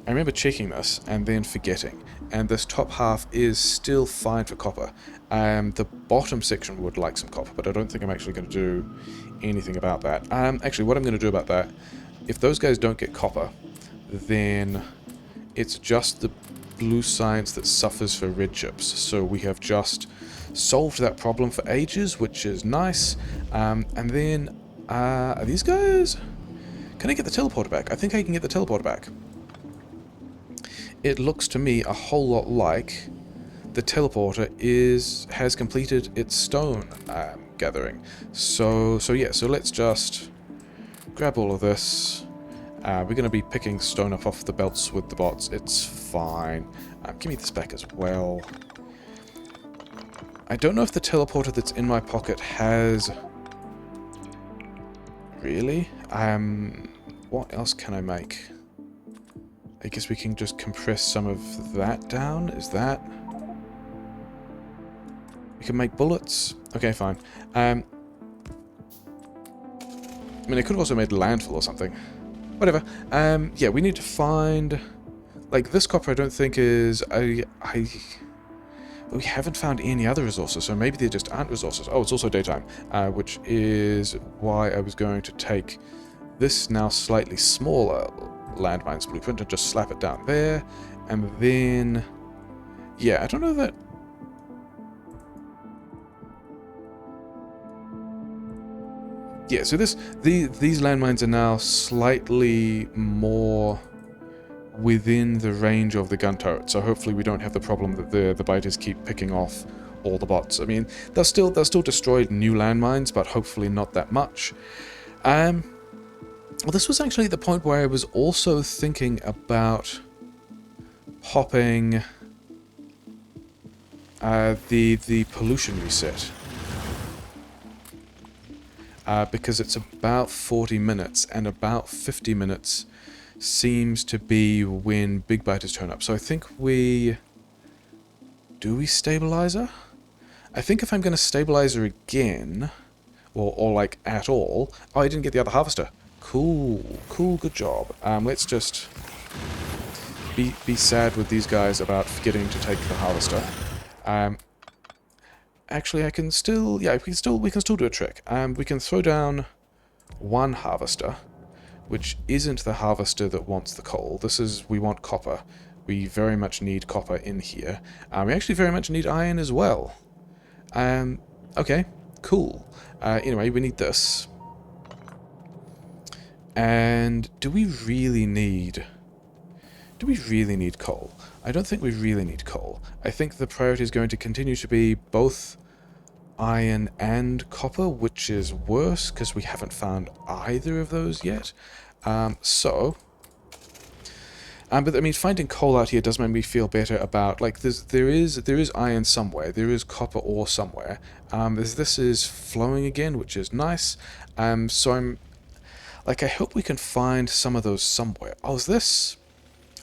I remember checking this and then forgetting, and this top half is still fine for copper. The bottom section would like some copper, but I don't think I'm actually going to do anything about that. Actually, what I'm going to do about that, if those guys don't get copper, then it's just the blue science that suffers for red chips. So we have just solved that problem for ages, which is nice. And then, are these guys... Can I get the teleporter back? I think I can get the teleporter back. It looks to me a whole lot like the teleporter has completed its stone gathering. So yeah, so let's just grab all of this. We're going to be picking stone up off the belts with the bots. It's fine. Give me this back as well. I don't know if the teleporter that's in my pocket has... Really? What else can I make? I guess we can just compress some of that down. Is that... We can make bullets? Okay, fine. I mean, I could have also made landfill or something. Whatever. Yeah, we need to find... Like, this copper I don't think is... We haven't found any other resources, so maybe there just aren't resources. Oh, it's also daytime, which is why I was going to take this now slightly smaller landmines blueprint and just slap it down there, and then... Yeah, I don't know that... Yeah, so these landmines are now slightly more within the range of the gun turret, so hopefully we don't have the problem that the biters keep picking off all the bots. I mean, they'll still destroy new landmines, but hopefully not that much. Well, this was actually the point where I was also thinking about popping the pollution reset. Because it's about 40 minutes, and about 50 minutes seems to be when big biters turn up. So I think we... Do we stabilize her? I think if I'm going to stabilize her again, or like at all... Oh, I didn't get the other harvester. Cool, good job. Let's just be sad with these guys about forgetting to take the harvester. Actually, I can still... Yeah, we can still do a trick. We can throw down one harvester, which isn't the harvester that wants the coal. This is... We want copper. We very much need copper in here. We actually very much need iron as well. Okay, cool. Anyway, we need this. And do we really need... Do we really need coal? I don't think we really need coal. I think the priority is going to continue to be both iron and copper, which is worse because we haven't found either of those yet. But I mean, finding coal out here does make me feel better about, like, there is iron somewhere, there is copper ore somewhere. This is flowing again, which is nice. So I'm, like, I hope we can find some of those somewhere. Oh, is this...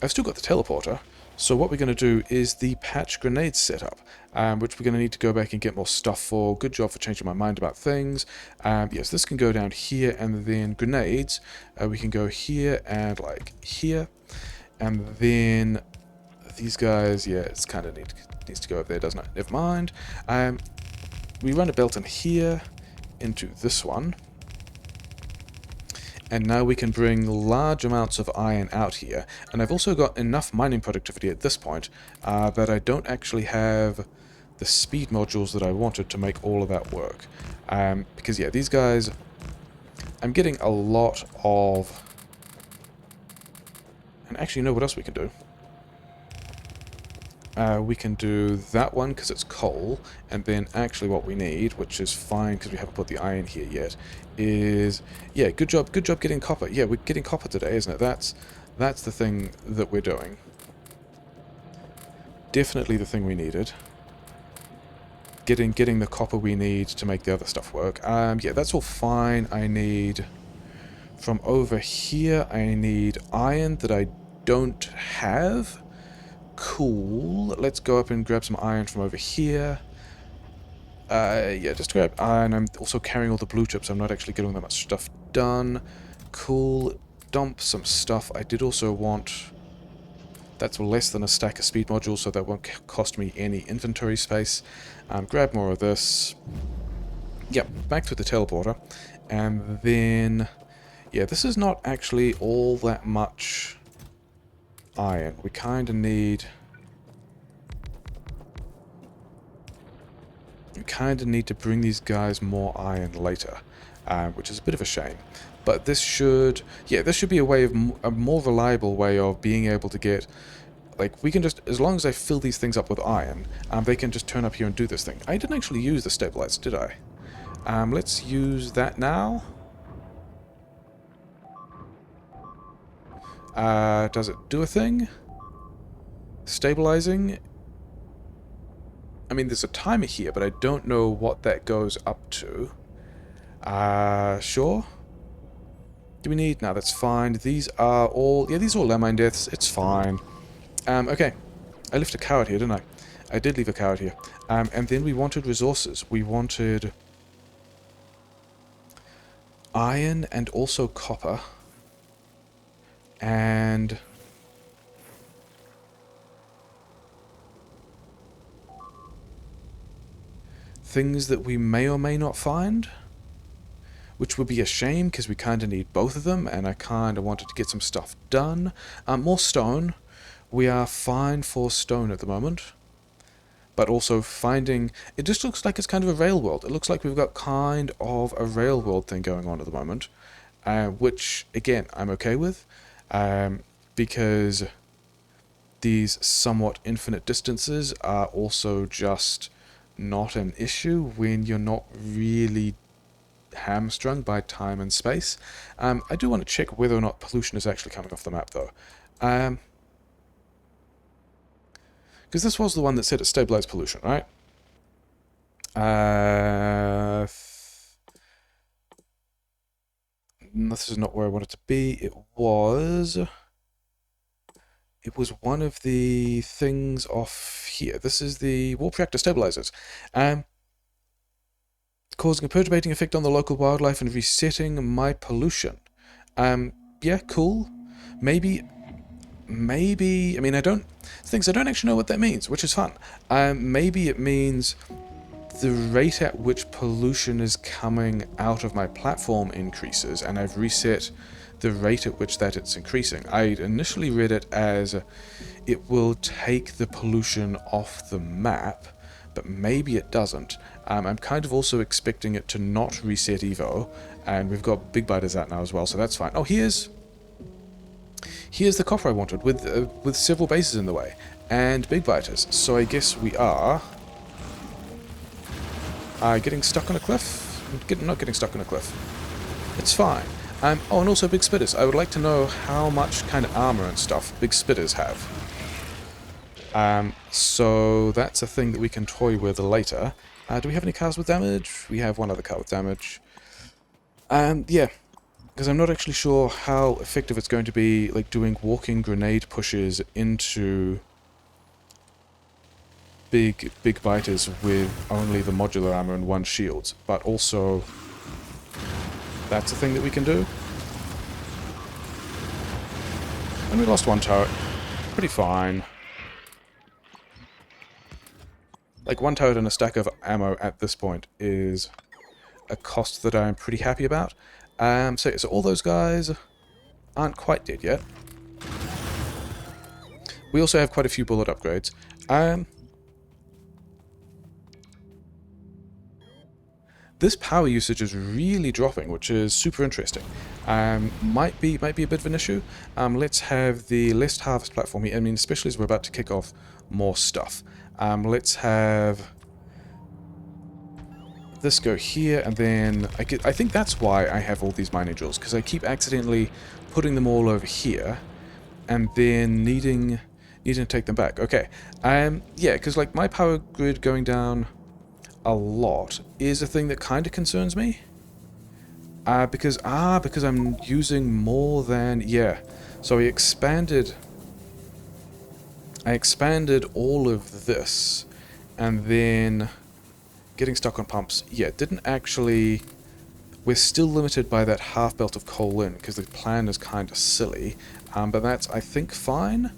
I've still got the teleporter, so what we're going to do is the patch grenade setup, which we're going to need to go back and get more stuff for. Good job for changing my mind about things. Yes, this can go down here, and then grenades, we can go here and, like, here. And then these guys, yeah, it's kind of needs to go up there, doesn't it? Never mind. We run a belt in here into this one. And now we can bring large amounts of iron out here. And I've also got enough mining productivity at this point that I don't actually have the speed modules that I wanted to make all of that work. Because, yeah, these guys... I'm getting a lot of... And actually, you know what else we can do? We can do that one because it's coal, and then actually what we need, which is fine because we haven't put the iron here yet, is... Yeah, good job getting copper. Yeah, we're getting copper today, isn't it? That's the thing that we're doing. Definitely the thing we needed. Getting the copper we need to make the other stuff work. Yeah, that's all fine. I need... From over here, I need iron that I don't have. Cool. Let's go up and grab some iron from over here. Yeah, just grab iron. I'm also carrying all the blue chips. I'm not actually getting that much stuff done. Cool. Dump some stuff. I did also want... That's less than a stack of speed modules, so that won't cost me any inventory space. Grab more of this. Yep, back to the teleporter. And then... yeah, this is not actually all that much iron. We kind of need... we kind of need to bring these guys more iron later, which is a bit of a shame. But this should... yeah, this should be a way of... a more reliable way of being able to get... like, we can just... as long as I fill these things up with iron, they can just turn up here and do this thing. I didn't actually use the stabilizer, did I? Let's use that now. Does it do a thing? Stabilizing? I mean, there's a timer here, but I don't know what that goes up to. Sure. Do we need... no, that's fine. These are all... yeah, these are all landmine deaths. It's fine. Okay. I left a coward here, didn't I? I did leave a coward here. And then we wanted resources. We wanted... iron and also copper. And... things that we may or may not find, which would be a shame because we kind of need both of them, and I kind of wanted to get some stuff done. More stone. We are fine for stone at the moment, but also finding... it just looks like it's kind of a rail world. It looks like we've got kind of a rail world thing going on at the moment, which, again, I'm okay with, because these somewhat infinite distances are also just not an issue when you're not really hamstrung by time and space. I do want to check whether or not pollution is actually coming off the map, though. Because this was the one that said it stabilized pollution, right? This is not where I want it to be. It was one of the things off here. This is the warp reactor stabilizers. Causing a perturbating effect on the local wildlife and resetting my pollution. Yeah, cool. Maybe, I mean, I don't actually know what that means, which is fun. Maybe it means the rate at which pollution is coming out of my platform increases, and I've reset the rate at which that it's increasing. I initially read it as it will take the pollution off the map, but maybe it doesn't. I'm kind of also expecting it to not reset Evo, and we've got big biters out now as well, so that's fine. Oh, here's the copper I wanted, with several bases in the way, and big biters. So I guess we are getting stuck on a cliff? Not getting stuck on a cliff. It's fine. Oh, and also big spitters. I would like to know how much kind of armor and stuff big spitters have. So that's a thing that we can toy with later. Do we have any cars with damage? We have one other car with damage. Yeah, because I'm not actually sure how effective it's going to be, like, doing walking grenade pushes into big biters with only the modular armor and one shield. But also, that's a thing that we can do. And we lost one turret. Pretty fine. Like, one turret and a stack of ammo at this point is a cost that I'm pretty happy about. So all those guys aren't quite dead yet. We also have quite a few bullet upgrades. This power usage is really dropping, which is super interesting. Might be a bit of an issue. Let's have the list harvest platform here. I mean, especially as we're about to kick off more stuff. Let's have this go here, and then I think that's why I have all these mining drills, because I keep accidentally putting them all over here, and then needing to take them back. Okay, yeah, because like my power grid going down a lot is a thing that kind of concerns me. Because I'm using more than... yeah. So I expanded all of this, and then getting stuck on pumps. Yeah, didn't actually... we're still limited by that half belt of coal in, because the plan is kind of silly. But that's, I think, fine.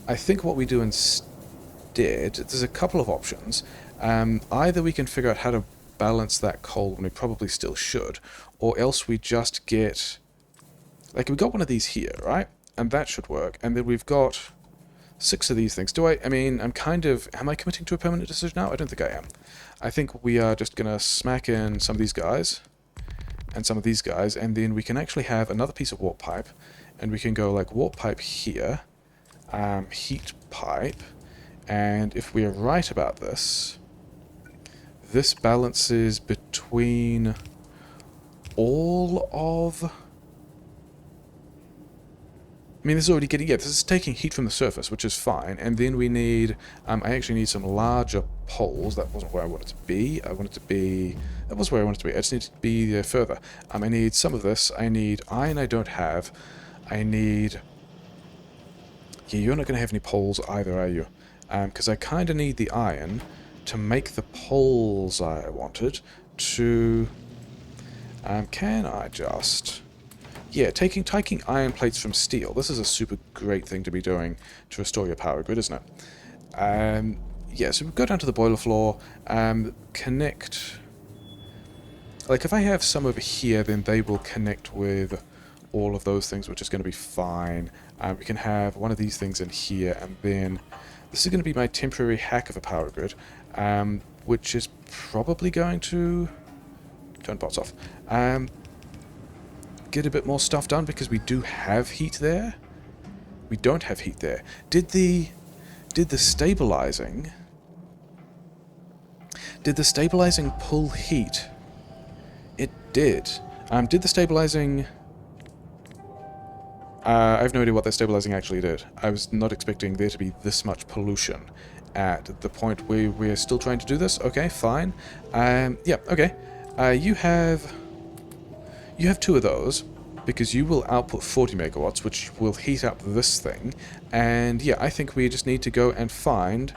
I think what we do instead, there's a couple of options. Either we can figure out how to balance that coal, and we probably still should, or else we just get... Like, we got one of these here, right? And that should work. And then we've got 6 of these things. I mean, I'm kind of... Am I committing to a permanent decision now? I don't think I am. I think we are just going to smack in some of these guys and some of these guys, and then we can actually have another piece of warp pipe, and we can go like warp pipe here, heat pipe, and if we are right about this, this balances between all of... I mean, this is already getting... Yeah, this is taking heat from the surface, which is fine. And then we need... I actually need some larger poles. That wasn't where I wanted to be. I wanted to be... That was where I wanted to be. I just need to be there further. I need some of this. I need iron I don't have. I need... Yeah, you're not going to have any poles either, are you? Because I kind of need the iron to make the poles I wanted to... can I just... Yeah, taking iron plates from steel. This is a super great thing to be doing to restore your power grid, isn't it? Yeah, so we go down to the boiler floor, connect... Like, if I have some over here, then they will connect with all of those things, which is going to be fine. We can have one of these things in here, and then... This is going to be my temporary hack of a power grid, which is probably going to... Turn bots off. Get a bit more stuff done because we do have heat there. We don't have heat there. Did the stabilizing pull heat? It did. Did the stabilizing... I have no idea what that stabilizing actually did. I was not expecting there to be this much pollution at the point where we're still trying to do this. Okay, fine. Yeah, okay. You have 2 of those, because you will output 40 megawatts, which will heat up this thing. And yeah, I think we just need to go and find...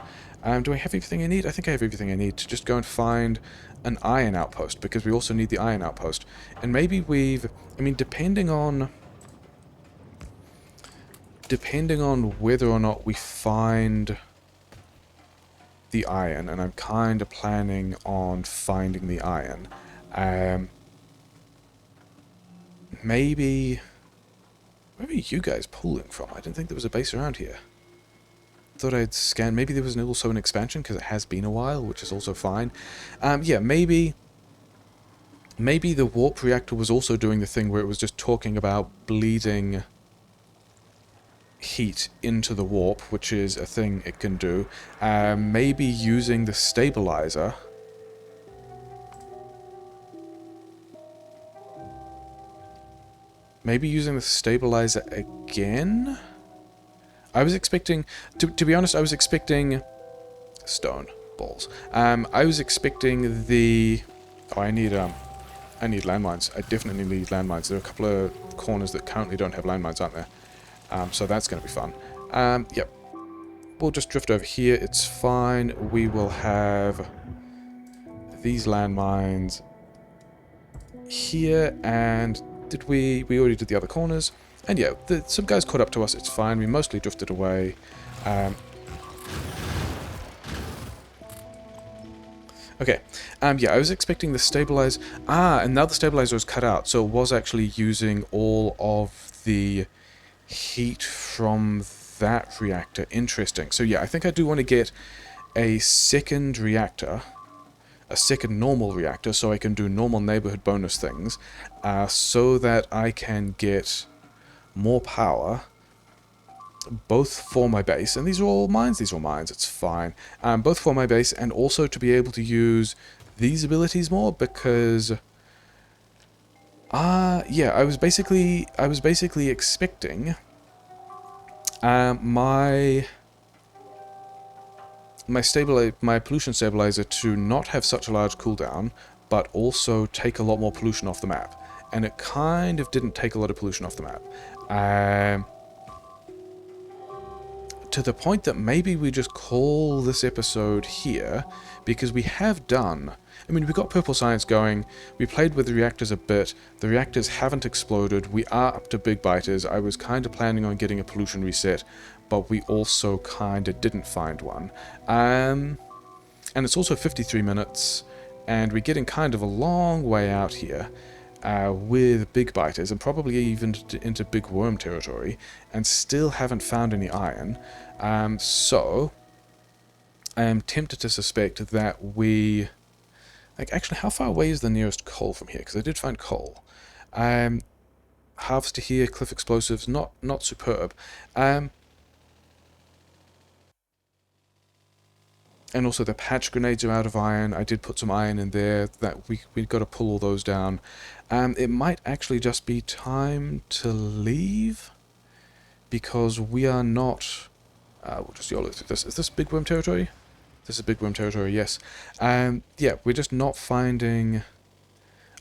do I have everything I need? I think I have everything I need to just go and find an iron outpost, because we also need the iron outpost. And maybe we've... I mean, depending on whether or not we find the iron, and I'm kind of planning on finding the iron, maybe... Where are you guys pulling from? I didn't think there was a base around here. Thought I'd scan... Maybe there was also an expansion, because it has been a while, which is also fine. Yeah, maybe the warp reactor was also doing the thing where it was just talking about bleeding heat into the warp, which is a thing it can do. Maybe using the stabilizer... Maybe using the stabilizer again? I was expecting... To be honest, I was expecting... Stone. Balls. I was expecting the... Oh, I need landmines. I definitely need landmines. There are a couple of corners that currently don't have landmines, aren't there? So that's going to be fun. Yep. We'll just drift over here. It's fine. We will have these landmines here, and... Did we already did the other corners. And yeah, some guys caught up to us, it's fine, we mostly drifted away. Okay, yeah, I was expecting the stabilize... and now the stabilizer was cut out, so it was actually using all of the heat from that reactor. Interesting. So yeah, I think I do want to get a second reactor, a second normal reactor, so I can do normal neighborhood bonus things, so that I can get more power, both for my base, and these are all mines, it's fine, both for my base, and also to be able to use these abilities more, because, yeah, I was basically expecting, my pollution stabilizer to not have such a large cooldown, but also take a lot more pollution off the map. And it kind of didn't take a lot of pollution off the map. To the point that maybe we just call this episode here, because we have done... I mean, we got purple science going, we played with the reactors a bit, the reactors haven't exploded, we are up to big biters. I was kind of planning on getting a pollution reset, but we also kind of didn't find one. And it's also 53 minutes, and we're getting kind of a long way out here with big biters, and probably even into big worm territory, and still haven't found any iron. So I am tempted to suspect that we... Like, actually, how far away is the nearest coal from here? Because I did find coal. Harvester here, cliff explosives, not superb. And also the patch grenades are out of iron. I did put some iron in there. That we've got to pull all those down. It might actually just be time to leave, because we are not... we'll just YOLO through this. Is this big worm territory? This is big worm territory, yes. Yeah, we're just not finding...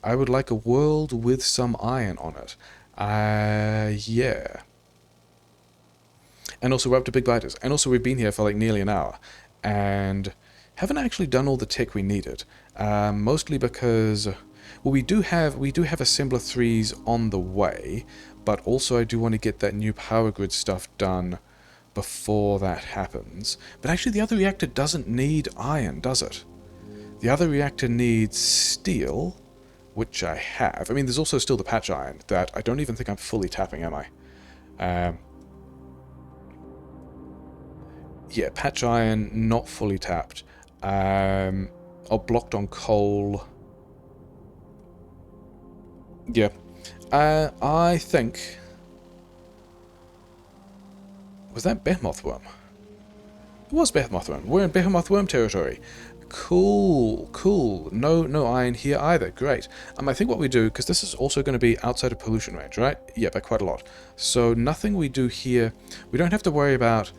I would like a world with some iron on it. Yeah. And also we're up to big biters. And also we've been here for like nearly an hour. And haven't actually done all the tech we needed. Mostly because... Well, we do have assembler 3s on the way. But also I do want to get that new power grid stuff done before that happens. But actually the other reactor doesn't need iron, does it? The other reactor needs steel, which I have. I mean, there's also still the patch iron that I don't even think I'm fully tapping, am I? Yeah, patch iron, not fully tapped. Or blocked on coal. Yeah. I think... Was that Behemoth Worm? It was Behemoth Worm. We're in Behemoth Worm territory. Cool, cool. No iron here either. Great. I think what we do, because this is also going to be outside of pollution range, right? Yeah, by quite a lot. So nothing we do here, we don't have to worry about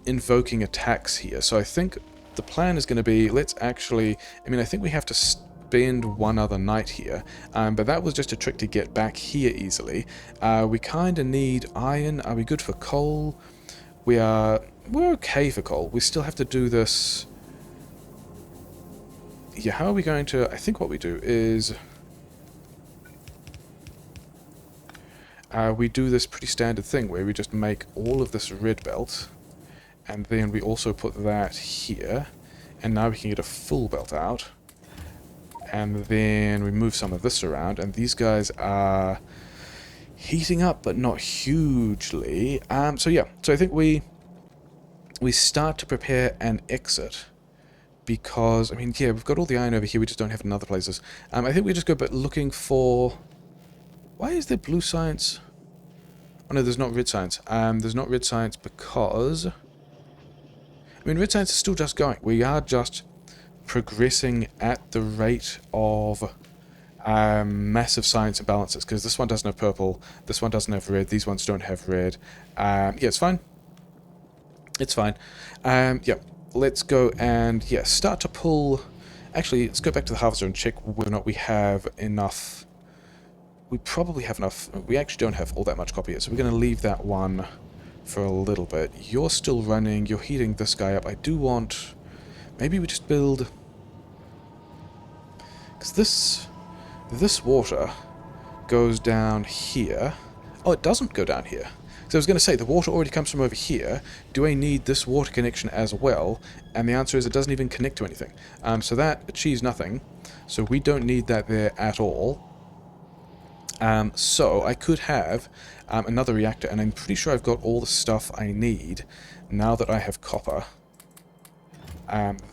invoking attacks here. So I think the plan is going to be, let's actually, I mean, I think we have to spend one other night here, but that was just a trick to get back here easily. We kind of need iron. Are we good for coal? We're okay for coal. We still have to do this. Yeah, how are we going to... I think what we do is... we do this pretty standard thing where we just make all of this red belt, and then we also put that here, and now we can get a full belt out, and then we move some of this around, and these guys are heating up, but not hugely. So yeah, so I think we start to prepare an exit, because, I mean, yeah, we've got all the iron over here, we just don't have it in other places. I think we just go looking for... Why is there blue science? Oh no, there's not red science. There's not red science because... I mean, red science is still just going. We are just progressing at the rate of massive science imbalances, because this one doesn't have purple, this one doesn't have red, these ones don't have red. Yeah, it's fine. It's fine. Yeah, let's go and, yeah, start to pull... Actually, let's go back to the harvester and check whether or not we have enough... We probably have enough. We actually don't have all that much copper yet, so we're going to leave that one for a little bit. You're still running. You're heating this guy up. I do want... Maybe we just build... Because this water goes down here. Oh, it doesn't go down here. So I was going to say, the water already comes from over here. Do I need this water connection as well? And the answer is it doesn't even connect to anything. So that achieves nothing. So we don't need that there at all. So I could have another reactor, and I'm pretty sure I've got all the stuff I need now that I have copper.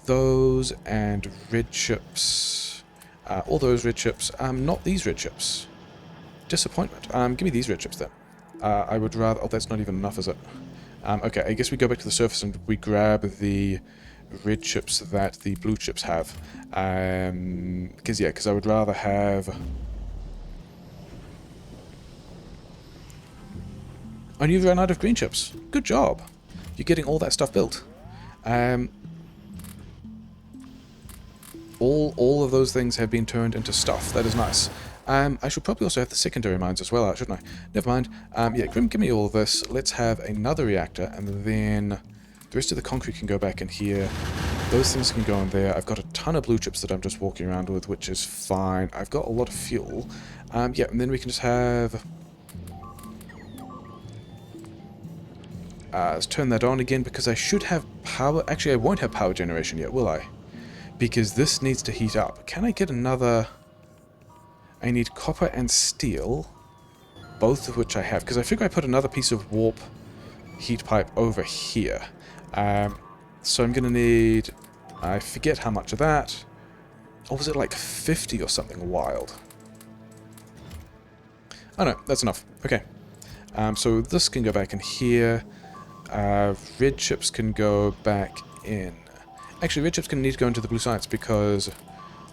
Those and red chips. All those red chips. Not these red chips. Disappointment. Give me these red chips then. I would rather... Oh, that's not even enough, is it? Okay, I guess we go back to the surface and we grab the red chips that the blue chips have. Because I would rather have... And you've run out of green chips. Good job. You're getting all that stuff built. All of those things have been turned into stuff. That is nice. I should probably also have the secondary mines as well, shouldn't I? Never mind. Yeah, give me all of this. Let's have another reactor, and then the rest of the concrete can go back in here. Those things can go in there. I've got a ton of blue chips that I'm just walking around with, which is fine. I've got a lot of fuel. Yeah, and then we can just have... let's turn that on again, because I should have power... Actually, I won't have power generation yet, will I? Because this needs to heat up. Can I get another... I need copper and steel, both of which I have, because I figure I put another piece of warp heat pipe over here. So I'm going to need... I forget how much of that. Or was it like 50 or something wild? Oh no, that's enough. Okay. So this can go back in here. Red chips can go back in. Actually, red chips can need to go into the blue science, because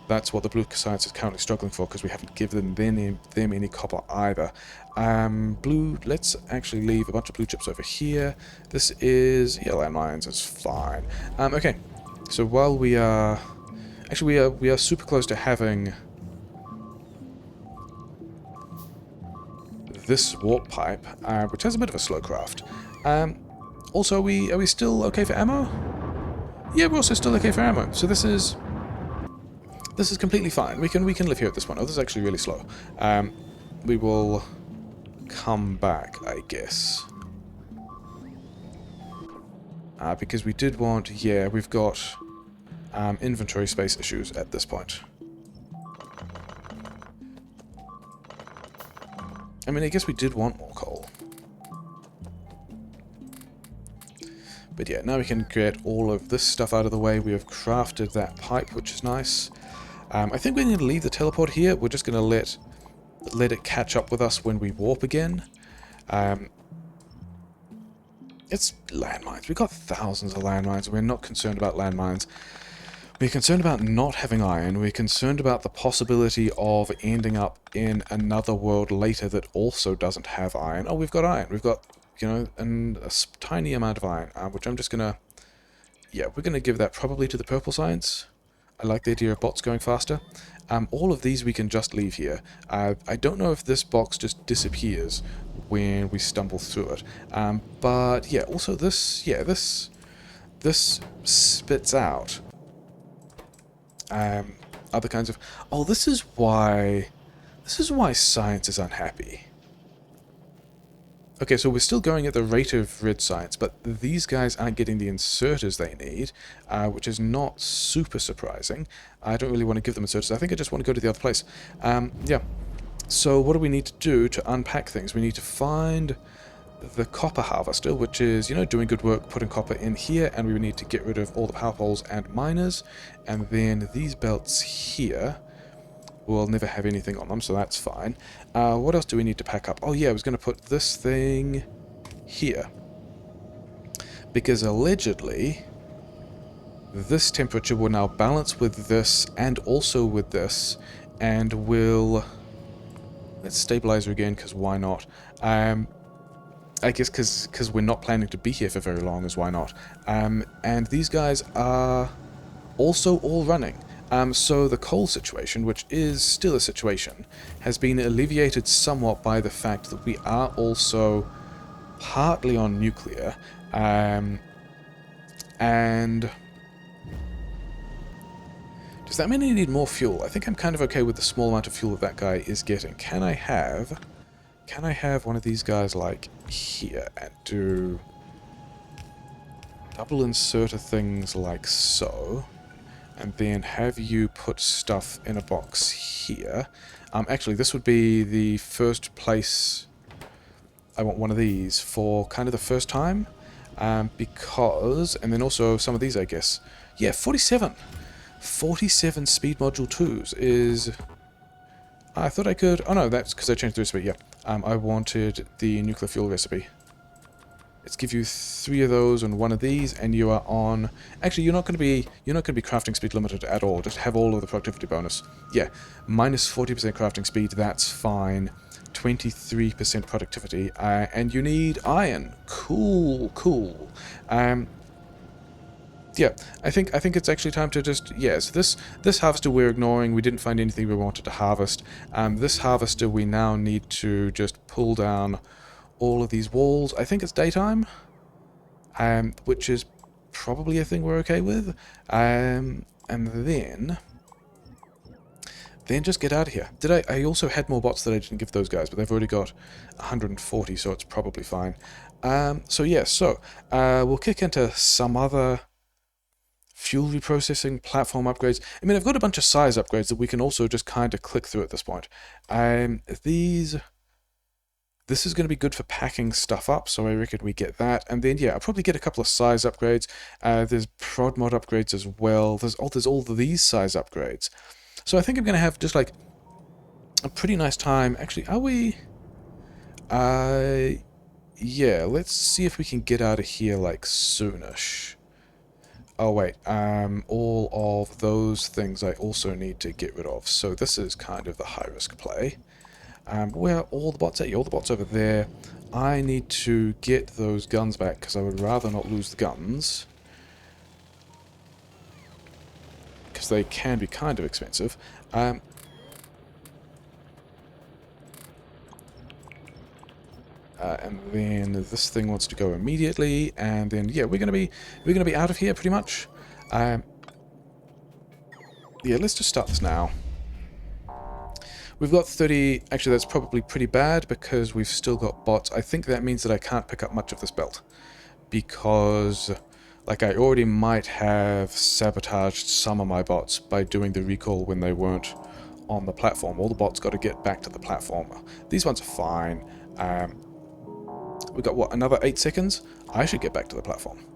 that's what the blue science is currently struggling for, because we haven't given them any copper either. Blue, let's actually leave a bunch of blue chips over here. This is... yeah, landmines is fine. Okay, so while we are... Actually, we are super close to having this warp pipe, which has a bit of a slow craft. Also, are we still okay for ammo? Yeah, we're also still okay for ammo. So this is completely fine. We can live here at this point. Oh, this is actually really slow. We will come back, I guess. Because we did want... yeah, we've got inventory space issues at this point. I mean, I guess we did want more coal. But yeah, now we can get all of this stuff out of the way. We have crafted that pipe, which is nice. I think we need to leave the teleport here. We're just going to let it catch up with us when we warp again. It's landmines. We've got thousands of landmines. We're not concerned about landmines. We're concerned about not having iron. We're concerned about the possibility of ending up in another world later that also doesn't have iron. Oh, we've got iron. We've got, you know, a tiny amount of iron, which I'm just going to... yeah, we're going to give that probably to the purple science. I like the idea of bots going faster. All of these we can just leave here. I don't know if this box just disappears when we stumble through it. But yeah, also this, yeah, this spits out other kinds of... oh, this is why science is unhappy. Okay, so we're still going at the rate of red science, but these guys aren't getting the inserters they need, which is not super surprising. I don't really want to give them inserters. I think I just want to go to the other place. Yeah. So what do we need to do to unpack things? We need to find the copper harvester, which is, you know, doing good work, putting copper in here, and we need to get rid of all the power poles and miners, and then these belts here will never have anything on them, so that's fine. What else do we need to pack up? Oh yeah, I was going to put this thing here, because allegedly this temperature will now balance with this and also with this, and will... let's stabilize her again, because why not? I guess because we're not planning to be here for very long, as why not? And these guys are also all running. So the coal situation, which is still a situation, has been alleviated somewhat by the fact that we are also partly on nuclear, and does that mean I need more fuel? I think I'm kind of okay with the small amount of fuel that guy is getting. Can I have one of these guys like here and do double inserter things like so? And then have you put stuff in a box here. Actually, this would be the first place I want one of these for kind of the first time. Because... and then also some of these, I guess. Yeah, 47! 47 speed module 2s is... I thought I could... oh no, that's because I changed the recipe, yeah. I wanted the nuclear fuel recipe. Let's give you 3 of those and 1 of these, and you are on... actually, you're not going to be crafting speed limited at all. Just have all of the productivity bonus. Yeah, minus 40% crafting speed, that's fine. 23% productivity, and you need iron. Cool, cool. Yeah, I think it's actually time to just... yes, this harvester we're ignoring. We didn't find anything we wanted to harvest. This harvester we now need to just pull down all of these walls. I think it's daytime, which is probably a thing we're okay with. And then just get out of here. I also had more bots that I didn't give those guys, but they've already got 140, so it's probably fine. We'll kick into some other fuel reprocessing, platform upgrades. I mean, I've got a bunch of size upgrades that we can also just kind of click through at this point. This is going to be good for packing stuff up, so I reckon we get that. And then, yeah, I'll probably get a couple of size upgrades. There's prod mod upgrades as well. There's all of these size upgrades. So I think I'm going to have just, like, a pretty nice time. Actually, are we... yeah, let's see if we can get out of here, like, soonish. Oh, wait. All of those things I also need to get rid of. So this is kind of the high-risk play. Where are all the bots at? All the bots over there. I need to get those guns back, because I would rather not lose the guns. Because they can be kind of expensive. And then this thing wants to go immediately, and then yeah, we're gonna be out of here pretty much. Yeah, let's just start this now. We've got 30. Actually, that's probably pretty bad because we've still got bots. I think that means that I can't pick up much of this belt because, like, I already might have sabotaged some of my bots by doing the recall when they weren't on the platform. All the bots got to get back to the platform. These ones are fine. We've got, what, another 8 seconds? I should get back to the platform.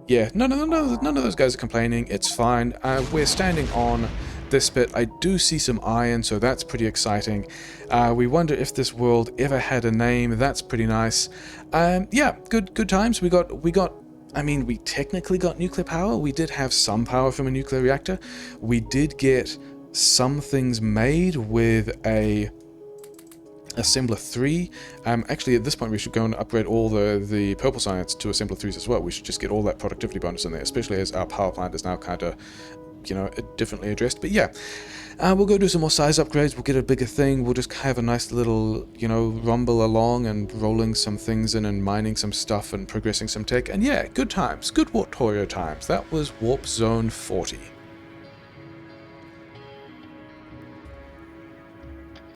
Yeah, none of those guys are complaining. It's fine. We're standing on this bit. I do see some iron, so that's pretty exciting. We wonder if this world ever had a name. That's pretty nice. Yeah, good times. We got. I mean, we technically got nuclear power. We did have some power from a nuclear reactor. We did get some things made with a Assembler 3. Actually, at this point, we should go and upgrade all the purple science to Assembler 3s as well. We should just get all that productivity bonus in there, especially as our power plant is now kind of, you know, differently addressed. But yeah, we'll go do some more size upgrades. We'll get a bigger thing. We'll just have a nice little, you know, rumble along and rolling some things in and mining some stuff and progressing some tech. And yeah, good times. Good Warptorio times. That was Warp Zone 40.